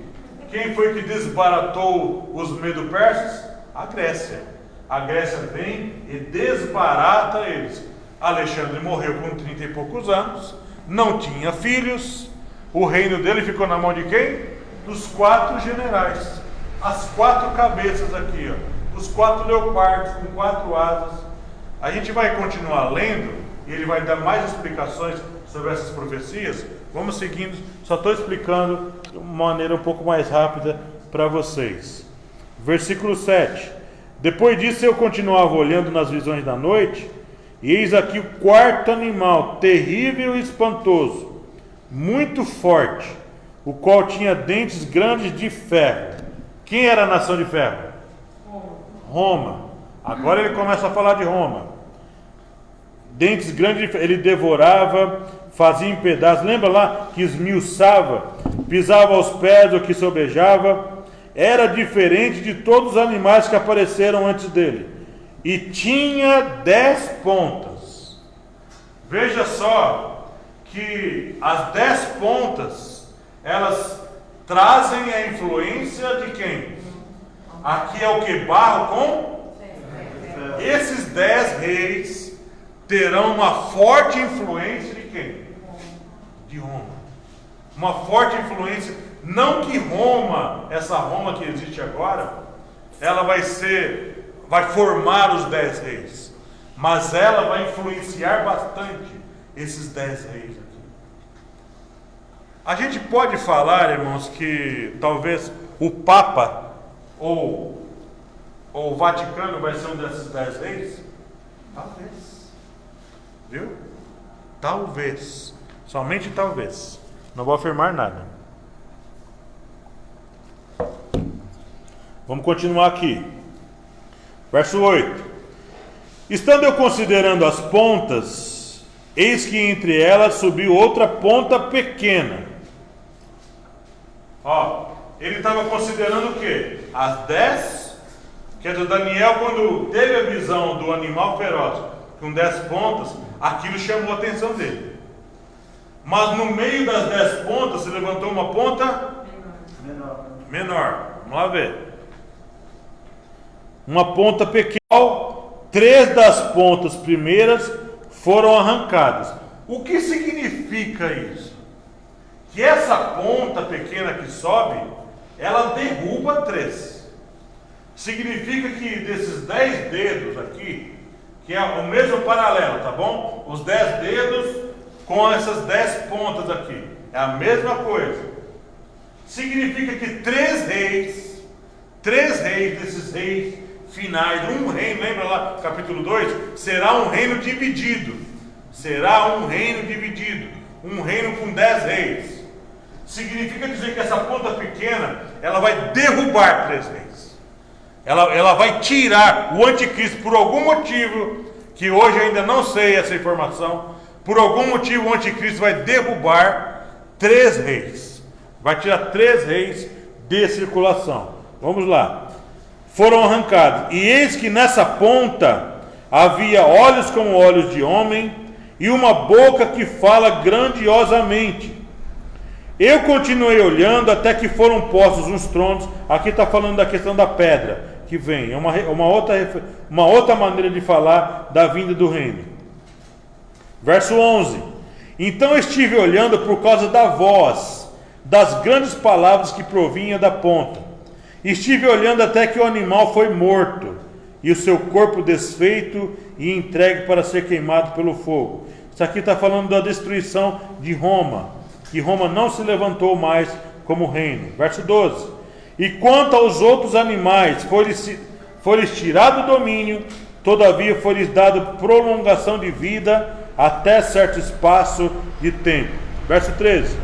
Quem foi que desbaratou os medo-persas? A Grécia. A Grécia vem e desbarata eles. Alexandre morreu com 30 e poucos anos, não tinha filhos. O reino dele ficou na mão de quem? Dos 4 generais. As 4 cabeças aqui, ó. Os 4 leopardos com 4 asas. A gente vai continuar lendo e ele vai dar mais explicações sobre essas profecias. Vamos seguindo, só estou explicando de uma maneira um pouco mais rápida para vocês. Versículo 7. Depois disso eu continuava olhando nas visões da noite, e eis aqui o 4º animal, terrível e espantoso, muito forte, o qual tinha dentes grandes de ferro. Quem era a nação de ferro? Roma. Agora ele começa a falar de Roma. Dentes grandes de ferro. Ele devorava, fazia em pedaços. Lembra lá que esmiuçava, pisava aos pés do que sobejava. Era diferente de todos os animais que apareceram antes dele. E tinha 10 pontas. Veja só que as 10 pontas, elas trazem a influência de quem? Aqui é o que? Barro com? Esses 10 reis terão uma forte influência de quem? De Roma. Uma forte influência. Não que Roma, essa Roma que existe agora, ela vai formar os 10 reis, mas ela vai influenciar bastante esses 10 reis aqui. A gente pode falar, irmãos, que talvez o Papa ou o Vaticano vai ser um desses 10 reis? Talvez. Viu? Talvez. Somente talvez. Não vou afirmar nada. Vamos continuar aqui. Verso 8. Estando eu considerando as pontas, eis que entre elas subiu outra ponta pequena. Ó, ele estava considerando o quê? As 10. Quer dizer, Daniel, quando teve a visão do animal feroz com 10 pontas, aquilo chamou a atenção dele. Mas no meio das 10 pontas, se levantou uma ponta menor. Vamos lá ver. Uma ponta pequena. 3 das pontas primeiras foram arrancadas. O que significa isso? Que essa ponta pequena que sobe, ela derruba 3. Significa que desses 10 dedos aqui, que é o mesmo paralelo, tá bom? Os 10 dedos com essas 10 pontas aqui, é a mesma coisa. Significa que 3 reis desses reis finais, um reino, lembra lá, capítulo 2? Será um reino dividido. Será um reino dividido. Um reino com 10 reis. Significa dizer que essa ponta pequena, ela vai derrubar 3 reis. Ela vai tirar o anticristo por algum motivo, que hoje eu ainda não sei essa informação. Por algum motivo o anticristo vai derrubar 3 reis. Vai tirar 3 reis de circulação. Vamos lá. Foram arrancados, e eis que nessa ponta havia olhos como olhos de homem, e uma boca que fala grandiosamente. Eu continuei olhando até que foram postos uns tronos. Aqui está falando da questão da pedra que vem, é uma outra maneira de falar da vinda do reino. Verso 11. Então estive olhando por causa da voz, das grandes palavras que provinha da ponta. Estive olhando até que o animal foi morto, e o seu corpo desfeito e entregue para ser queimado pelo fogo. Isso aqui está falando da destruição de Roma, que Roma não se levantou mais como reino. Verso 12. E quanto aos outros animais, foi-lhes tirado o domínio, todavia foi-lhes dado prolongação de vida até certo espaço de tempo. Verso 13.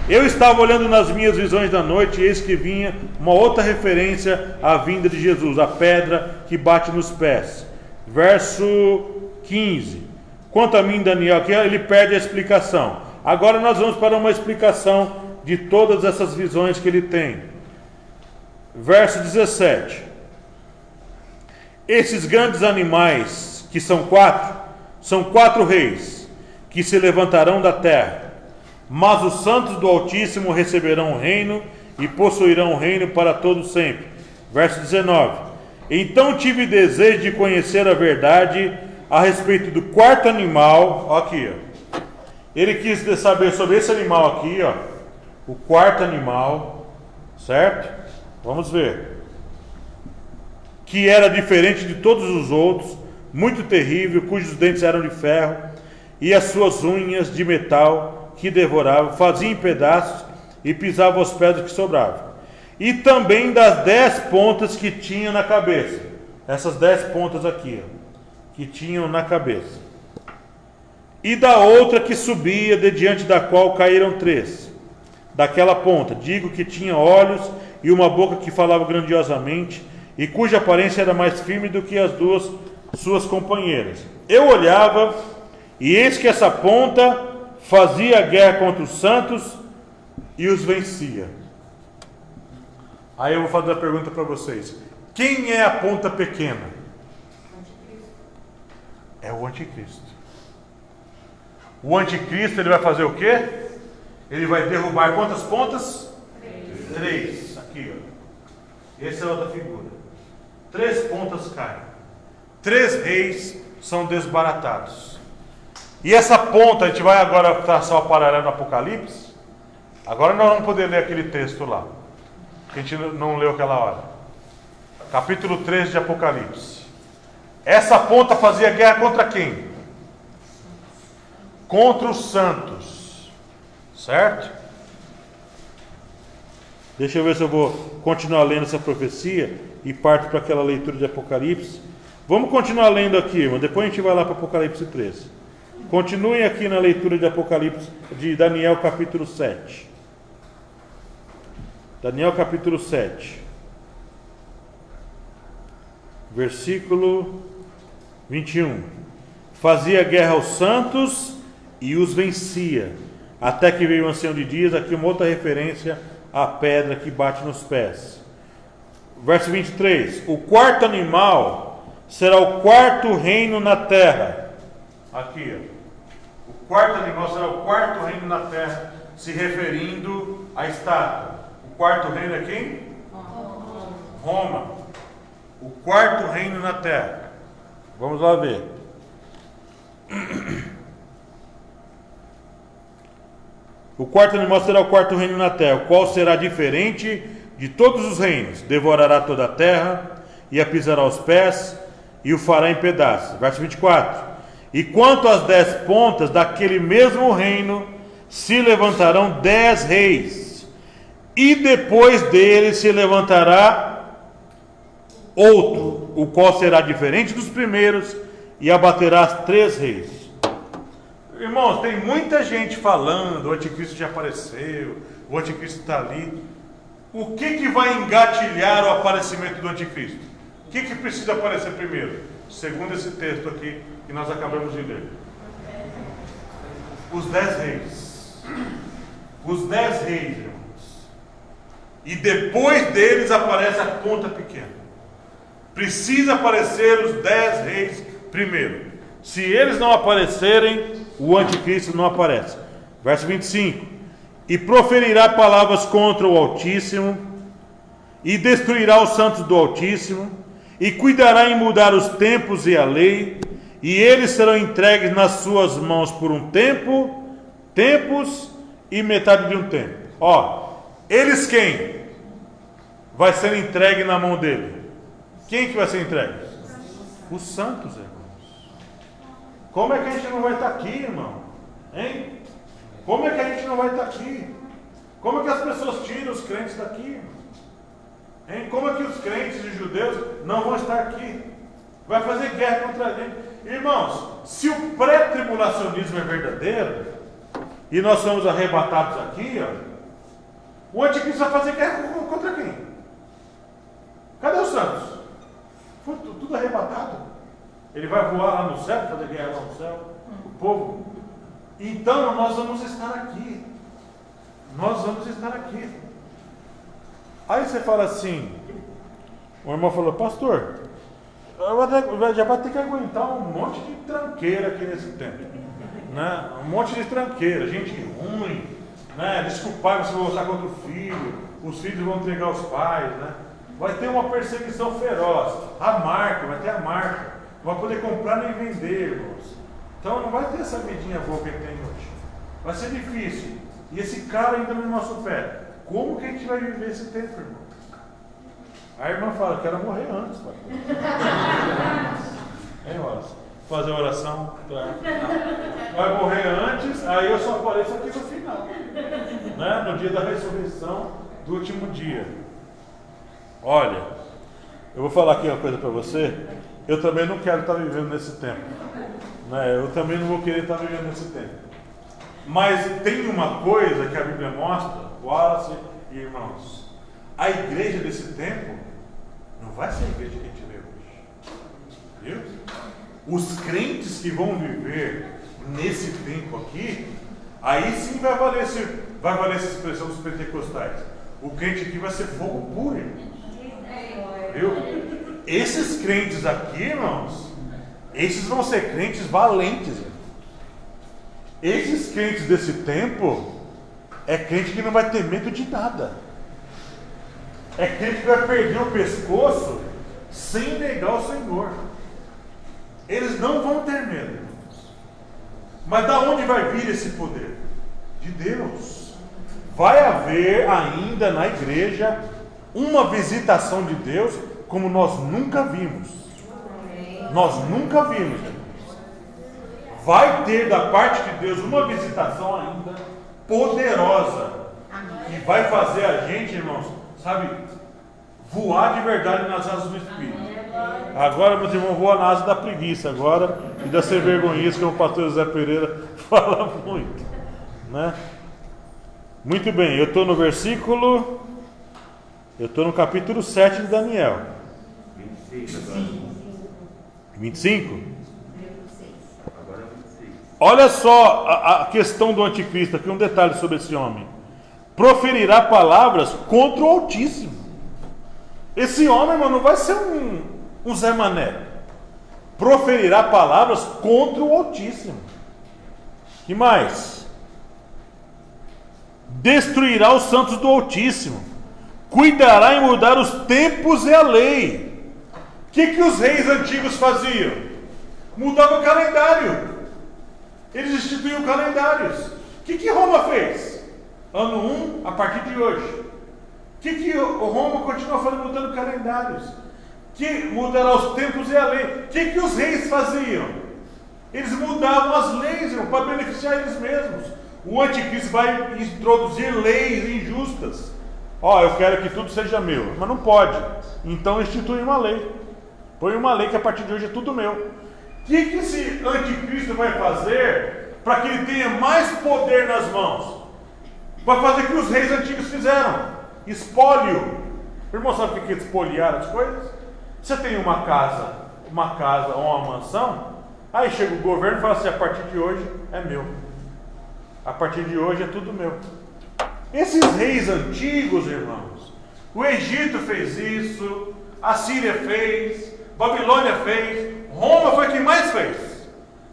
Eu estava olhando nas minhas visões da noite, e eis que vinha uma outra referência à vinda de Jesus, a pedra que bate nos pés. Verso 15. Quanto a mim, Daniel, aqui ele perde a explicação. Agora nós vamos para uma explicação de todas essas visões que ele tem. Verso 17. Esses grandes animais, que são quatro reis, que se levantarão da terra. Mas os santos do Altíssimo receberão o reino e possuirão o reino para todo sempre. Verso 19. Então tive desejo de conhecer a verdade a respeito do quarto animal. Ó, aqui, ó. Ele quis saber sobre esse animal aqui, ó, o quarto animal, certo? Vamos ver. Que era diferente de todos os outros, muito terrível, cujos dentes eram de ferro e as suas unhas de metal, que devorava, fazia em pedaços e pisava os pés do que sobrava. E também das 10 pontas que tinha na cabeça. Essas 10 pontas aqui, ó, que tinham na cabeça. E da outra que subia, de diante da qual caíram 3. Daquela ponta, digo que tinha olhos e uma boca que falava grandiosamente, e cuja aparência era mais firme do que as duas suas companheiras. Eu olhava, e eis que essa ponta fazia guerra contra os santos e os vencia. Aí eu vou fazer a pergunta para vocês. Quem é a ponta pequena? É o anticristo. O anticristo, ele vai fazer o quê? Ele vai derrubar quantas pontas? 3. Aqui, ó. Essa é outra figura. 3 pontas caem. 3 reis são desbaratados. E essa ponta, a gente vai agora traçar o paralelo no Apocalipse. Agora nós vamos poder ler aquele texto lá, que a gente não leu aquela hora. Capítulo 3 de Apocalipse. Essa ponta fazia guerra contra quem? Contra os santos. Certo? Deixa eu ver se eu vou continuar lendo essa profecia e parto para aquela leitura de Apocalipse. Vamos continuar lendo aqui, irmão. Depois a gente vai lá para Apocalipse 13. Continuem aqui na leitura de Apocalipse, de Daniel capítulo 7. Daniel capítulo 7. Versículo 21. Fazia guerra aos santos e os vencia, até que veio o ancião de dias. Aqui uma outra referência à pedra que bate nos pés. Verso 23. O quarto animal será o quarto reino na terra. Aqui, ó. O quarto animal será o quarto reino na terra, se referindo à estátua. O quarto reino é quem? Roma. O quarto reino na terra. Vamos lá ver. O quarto animal será o quarto reino na terra, o qual será diferente de todos os reinos. Devorará toda a terra e a pisará aos pés e o fará em pedaços. Verso 24. E quanto às 10 pontas daquele mesmo reino, se levantarão 10 reis, e depois dele se levantará outro, o qual será diferente dos primeiros, e abaterá as 3 reis. Irmãos, tem muita gente falando, o anticristo já apareceu, o anticristo está ali. O que vai engatilhar o aparecimento do anticristo? O que precisa aparecer primeiro? Segundo esse texto aqui que nós acabamos de ler. Os 10 reis. Os 10 reis, irmãos. E depois deles aparece a ponta pequena. Precisa aparecer os 10 reis primeiro. Se eles não aparecerem, o anticristo não aparece. Verso 25. E proferirá palavras contra o Altíssimo, e destruirá os santos do Altíssimo, e cuidará em mudar os tempos e a lei, e eles serão entregues nas suas mãos por um tempo, tempos e metade de um tempo. Ó, eles quem? Vai ser entregue na mão dele. Quem que vai ser entregue? Os santos, irmãos. Como é que a gente não vai estar aqui, irmão? Hein? Como é que a gente não vai estar aqui? Como é que as pessoas tiram os crentes daqui, irmão? Hein? Como é que os crentes e judeus não vão estar aqui? Vai fazer guerra contra a gente. Irmãos, se o pré-tribulacionismo é verdadeiro, e nós somos arrebatados aqui, ó, o anticristo vai fazer guerra contra quem? Cadê os santos? Foi tudo arrebatado. Ele vai voar lá no céu, fazer guerra lá no céu, o povo. Então nós vamos estar aqui. Nós vamos estar aqui. Aí você fala assim, o irmão falou, pastor, já vai ter que aguentar um monte de tranqueira aqui nesse tempo, né? Um monte de tranqueira, gente ruim, né? Desculpar, você vai voltar contra o filho, os filhos vão entregar os pais, né? Vai ter uma perseguição feroz, vai ter a marca, não vai poder comprar nem vender, irmãos. Então não vai ter essa vidinha boa que tem hoje, vai ser difícil, e esse cara ainda no nosso pé. Como que a gente vai viver esse tempo, irmão? A irmã fala, quero morrer antes, pai. Hein, Wallace? Fazer oração, tá? Vai morrer antes, aí eu só apareço aqui no final, né? No dia da ressurreição do último dia. Olha, eu vou falar aqui uma coisa para você. Eu também não quero estar vivendo nesse tempo, né? Eu também não vou querer estar vivendo nesse tempo. Mas tem uma coisa que a Bíblia mostra, Wallace e irmãos, a igreja desse tempo não vai ser a igreja que a gente vê hoje, viu? Os crentes que vão viver nesse tempo aqui, aí sim vai valer essa expressão dos pentecostais. O crente aqui vai ser fogo puro, irmãos. Viu? Esses crentes aqui, irmãos, esses vão ser crentes valentes, irmãos. Esses crentes desse tempo é crente que não vai ter medo de nada. É crente que vai perder o pescoço sem negar o Senhor. Eles não vão ter medo, irmãos. Mas da onde vai vir esse poder? De Deus. Vai haver ainda na igreja uma visitação de Deus como nós nunca vimos. Nós nunca vimos, irmãos. Vai ter da parte de Deus uma visitação ainda poderosa, que vai fazer a gente, irmãos, sabe, voar de verdade nas asas do Espírito. Agora, meus irmãos, voa na asa da preguiça agora e da ser vergonhice, como o pastor José Pereira fala muito, né? Muito bem, eu estou no capítulo 7 de Daniel. 25? Olha só a questão do anticristo, aqui um detalhe sobre esse homem. Proferirá palavras contra o Altíssimo. Esse homem, irmão, não vai ser um Zé Mané. Proferirá palavras contra o Altíssimo. Que mais? Destruirá os santos do Altíssimo. Cuidará em mudar os tempos e a lei. O que os reis antigos faziam? Mudavam o calendário. Eles instituíam calendários. O que Roma fez? Ano 1, a partir de hoje. O que Roma continua fazendo, mudando calendários? Que mudará os tempos e a lei. O que os reis faziam? Eles mudavam as leis, irmão, para beneficiar eles mesmos. O anticristo vai introduzir leis injustas. Eu quero que tudo seja meu. Mas não pode. Então institui uma lei. Põe uma lei que a partir de hoje é tudo meu. O que esse anticristo vai fazer para que ele tenha mais poder nas mãos? Vai fazer o que os reis antigos fizeram: espólio. Irmão, sabe o que é espoliar as coisas? Você tem uma casa ou uma mansão, aí chega o governo e fala assim: a partir de hoje é meu. A partir de hoje é tudo meu. Esses reis antigos, irmãos, o Egito fez isso, a Síria fez, Babilônia fez, Roma foi quem mais fez.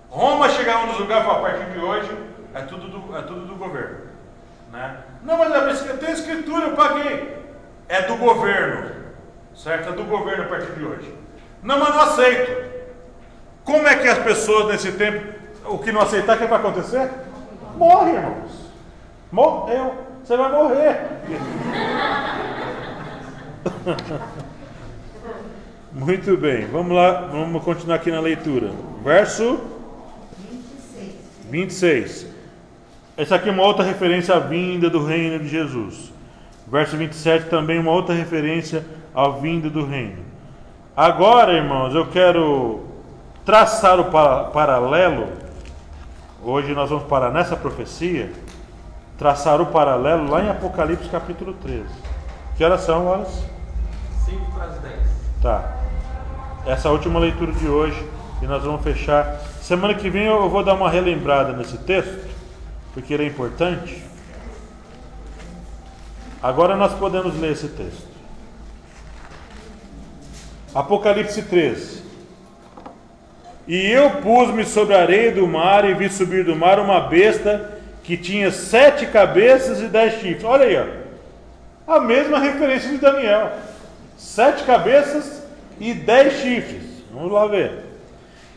Roma chegava nos lugares e falou: a partir de hoje é tudo do governo, né? Não, mas eu tenho escritura, eu paguei. É do governo, certo? É do governo a partir de hoje. Não, mas não aceito. Como é que as pessoas nesse tempo, o que não aceitar, o que vai acontecer? Morre, irmãos. Morreu. Você vai morrer. Muito bem, vamos lá, vamos continuar aqui na leitura. Verso 26. Essa aqui é uma outra referência à vinda do reino de Jesus. Verso 27 também uma outra referência ao vindo do reino. Agora, irmãos, eu quero traçar o paralelo. Hoje nós vamos parar nessa profecia, traçar o paralelo lá em Apocalipse capítulo 13. Que horas são, Wallace? 5 para as 10. Tá. Essa é a última leitura de hoje e nós vamos fechar. Semana que vem eu vou dar uma relembrada nesse texto, porque ele é importante. Agora nós podemos ler esse texto. Apocalipse 13. E eu pus-me sobre a areia do mar e vi subir do mar uma besta que tinha 7 cabeças e 10 chifres. Olha aí, ó. A mesma referência de Daniel. 7 cabeças e 10 chifres. Vamos lá ver.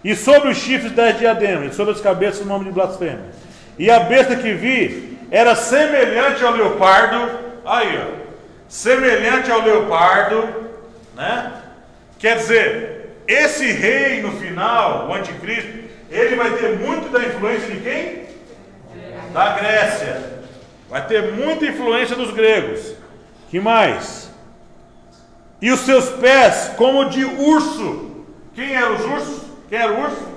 E sobre os chifres 10 diademas, e sobre as cabeças o nome de blasfêmia. E a besta que vi era semelhante ao leopardo. Aí, ó. Semelhante ao leopardo, né? Quer dizer, esse rei no final, o anticristo, ele vai ter muito da influência de quem? Da Grécia. Vai ter muita influência dos gregos. Que mais? E os seus pés como de urso. Quem eram os ursos? Quem era o urso?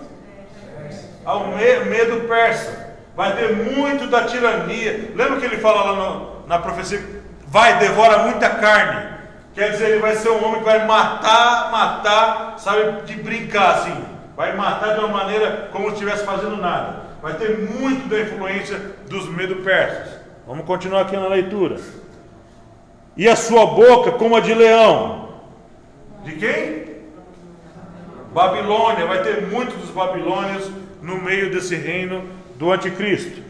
Ao medo persa. Vai ter muito da tirania. Lembra que ele fala lá na profecia? Vai, devora muita carne. Quer dizer, ele vai ser um homem que vai matar, sabe, de brincar assim. Vai matar de uma maneira como se estivesse fazendo nada. Vai ter muito da influência dos medo-persas. Vamos continuar aqui na leitura. E a sua boca como a de leão. De quem? Babilônia. Vai ter muito dos babilônios no meio desse reino do anticristo.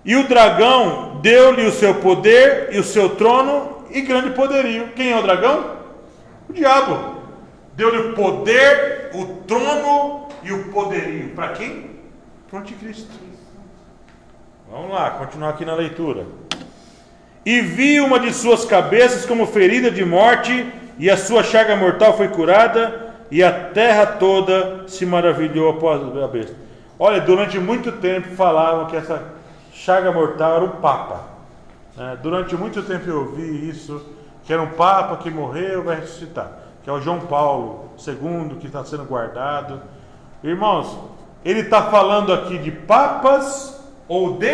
E o dragão deu-lhe o seu poder e o seu trono e grande poderio. Quem é o dragão? O diabo. Deu-lhe o poder, o trono e o poderio. Para quem? Para o anticristo. Vamos lá, continuar aqui na leitura. E vi uma de suas cabeças como ferida de morte, e a sua chaga mortal foi curada, e a terra toda se maravilhou após a besta. Olha, durante muito tempo falavam que essa chaga mortal era o Papa. Durante muito tempo eu ouvi isso, que era um Papa que morreu e vai ressuscitar, que é o João Paulo II, que está sendo guardado. Irmãos, ele está falando aqui de papas ou de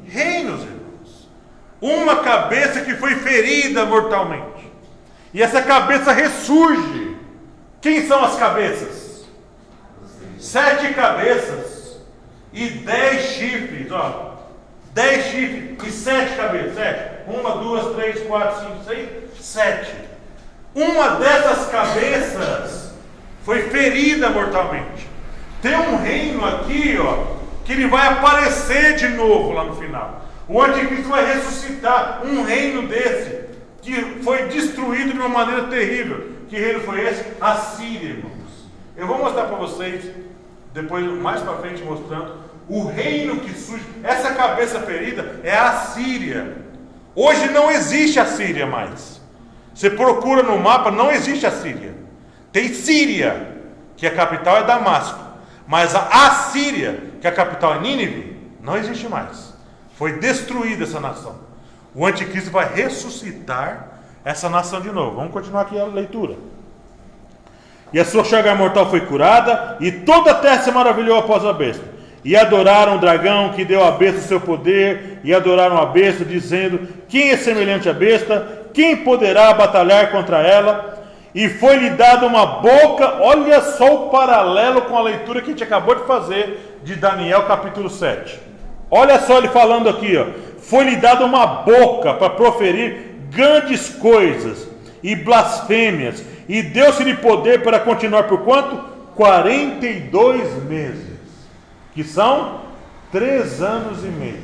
reinos, irmãos. Uma cabeça que foi ferida mortalmente, e essa cabeça ressurge. Quem são as cabeças? 7 cabeças e 10 chifres, ó. 10 chifres e 7 cabeças. 7. 1, 2, 3, 4, 5, 6, 7. Uma dessas cabeças foi ferida mortalmente. Tem um reino aqui, ó, que ele vai aparecer de novo lá no final. O anticristo vai ressuscitar um reino desse, que foi destruído de uma maneira terrível. Que reino foi esse? A Síria, irmãos. Eu vou mostrar para vocês, depois mais para frente mostrando, o reino que surge. Essa cabeça ferida é a Síria. Hoje não existe a Síria mais. Você procura no mapa, não existe a Síria. Tem Síria, que a capital é Damasco. Mas a Assíria, que a capital é Nínive, não existe mais. Foi destruída essa nação. O anticristo vai ressuscitar essa nação de novo. Vamos continuar aqui a leitura. E a sua chaga mortal foi curada, e toda a terra se maravilhou após a besta. E adoraram o dragão que deu à besta o seu poder, e adoraram a besta, dizendo: quem é semelhante à besta? Quem poderá batalhar contra ela? E foi-lhe dada uma boca. Olha só o paralelo com a leitura que a gente acabou de fazer de Daniel capítulo 7. Olha só ele falando aqui, ó. Foi-lhe dada uma boca para proferir grandes coisas e blasfêmias, e deu-se-lhe poder para continuar por quanto? 42 meses, que são 3 anos e meio.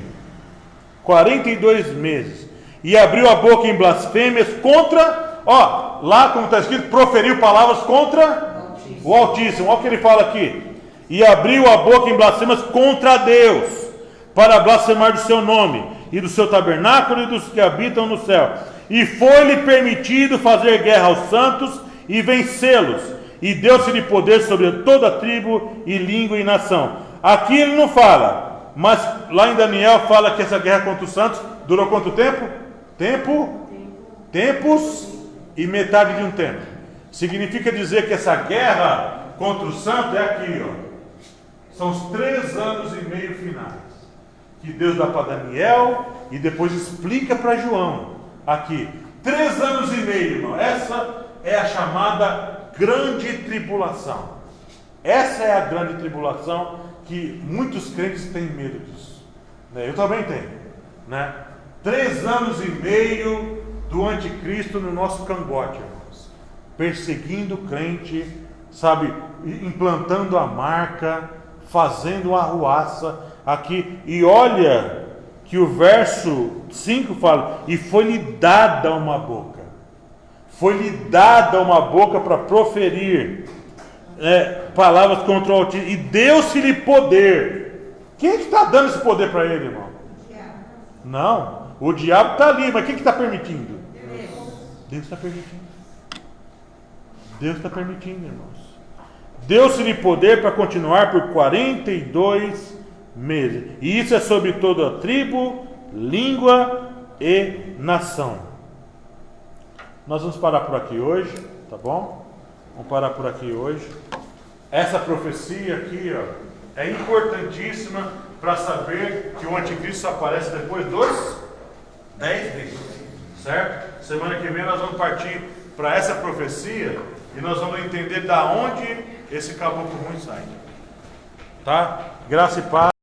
42 meses. E abriu a boca em blasfêmias contra, ó, lá como está escrito, proferiu palavras contra o Altíssimo. Olha o que ele fala aqui. E abriu a boca em blasfêmias contra Deus, para blasfemar do seu nome, e do seu tabernáculo, e dos que habitam no céu. E foi-lhe permitido fazer guerra aos santos e vencê-los. E deu-se-lhe poder sobre toda a tribo e língua e nação. Aqui ele não fala, mas lá em Daniel fala que essa guerra contra os santos durou quanto tempo? tempos e metade de um tempo. Significa dizer que essa guerra contra o santo é aqui, ó. São os 3 anos e meio finais que Deus dá para Daniel e depois explica para João. Aqui, 3 anos e meio, irmão. Essa é a chamada grande tribulação. Essa é a grande tribulação que muitos crentes têm medo disso. Eu também tenho, né? 3 anos e meio do anticristo no nosso cangote, irmãos. Perseguindo o crente, sabe? Implantando a marca, fazendo uma arruaça aqui. E olha que o verso 5 fala: e foi-lhe dada uma boca. Foi-lhe dada uma boca para proferir palavras contra o Altíssimo. E deu-se-lhe poder. Quem é que está dando esse poder para ele, irmão? Não, o diabo está ali, mas quem que está permitindo? Deus está permitindo. Deus está permitindo, irmãos. Deu-se-lhe poder para continuar por 42 meses. E isso é sobre toda a tribo, língua e nação. Nós vamos parar por aqui hoje, tá bom? Vamos parar por aqui hoje. Essa profecia aqui, ó, é importantíssima para saber que o anticristo aparece depois dos 10 dias, certo? Semana que vem nós vamos partir para essa profecia e nós vamos entender da onde esse caboclo ruim sai, tá? Graça e paz.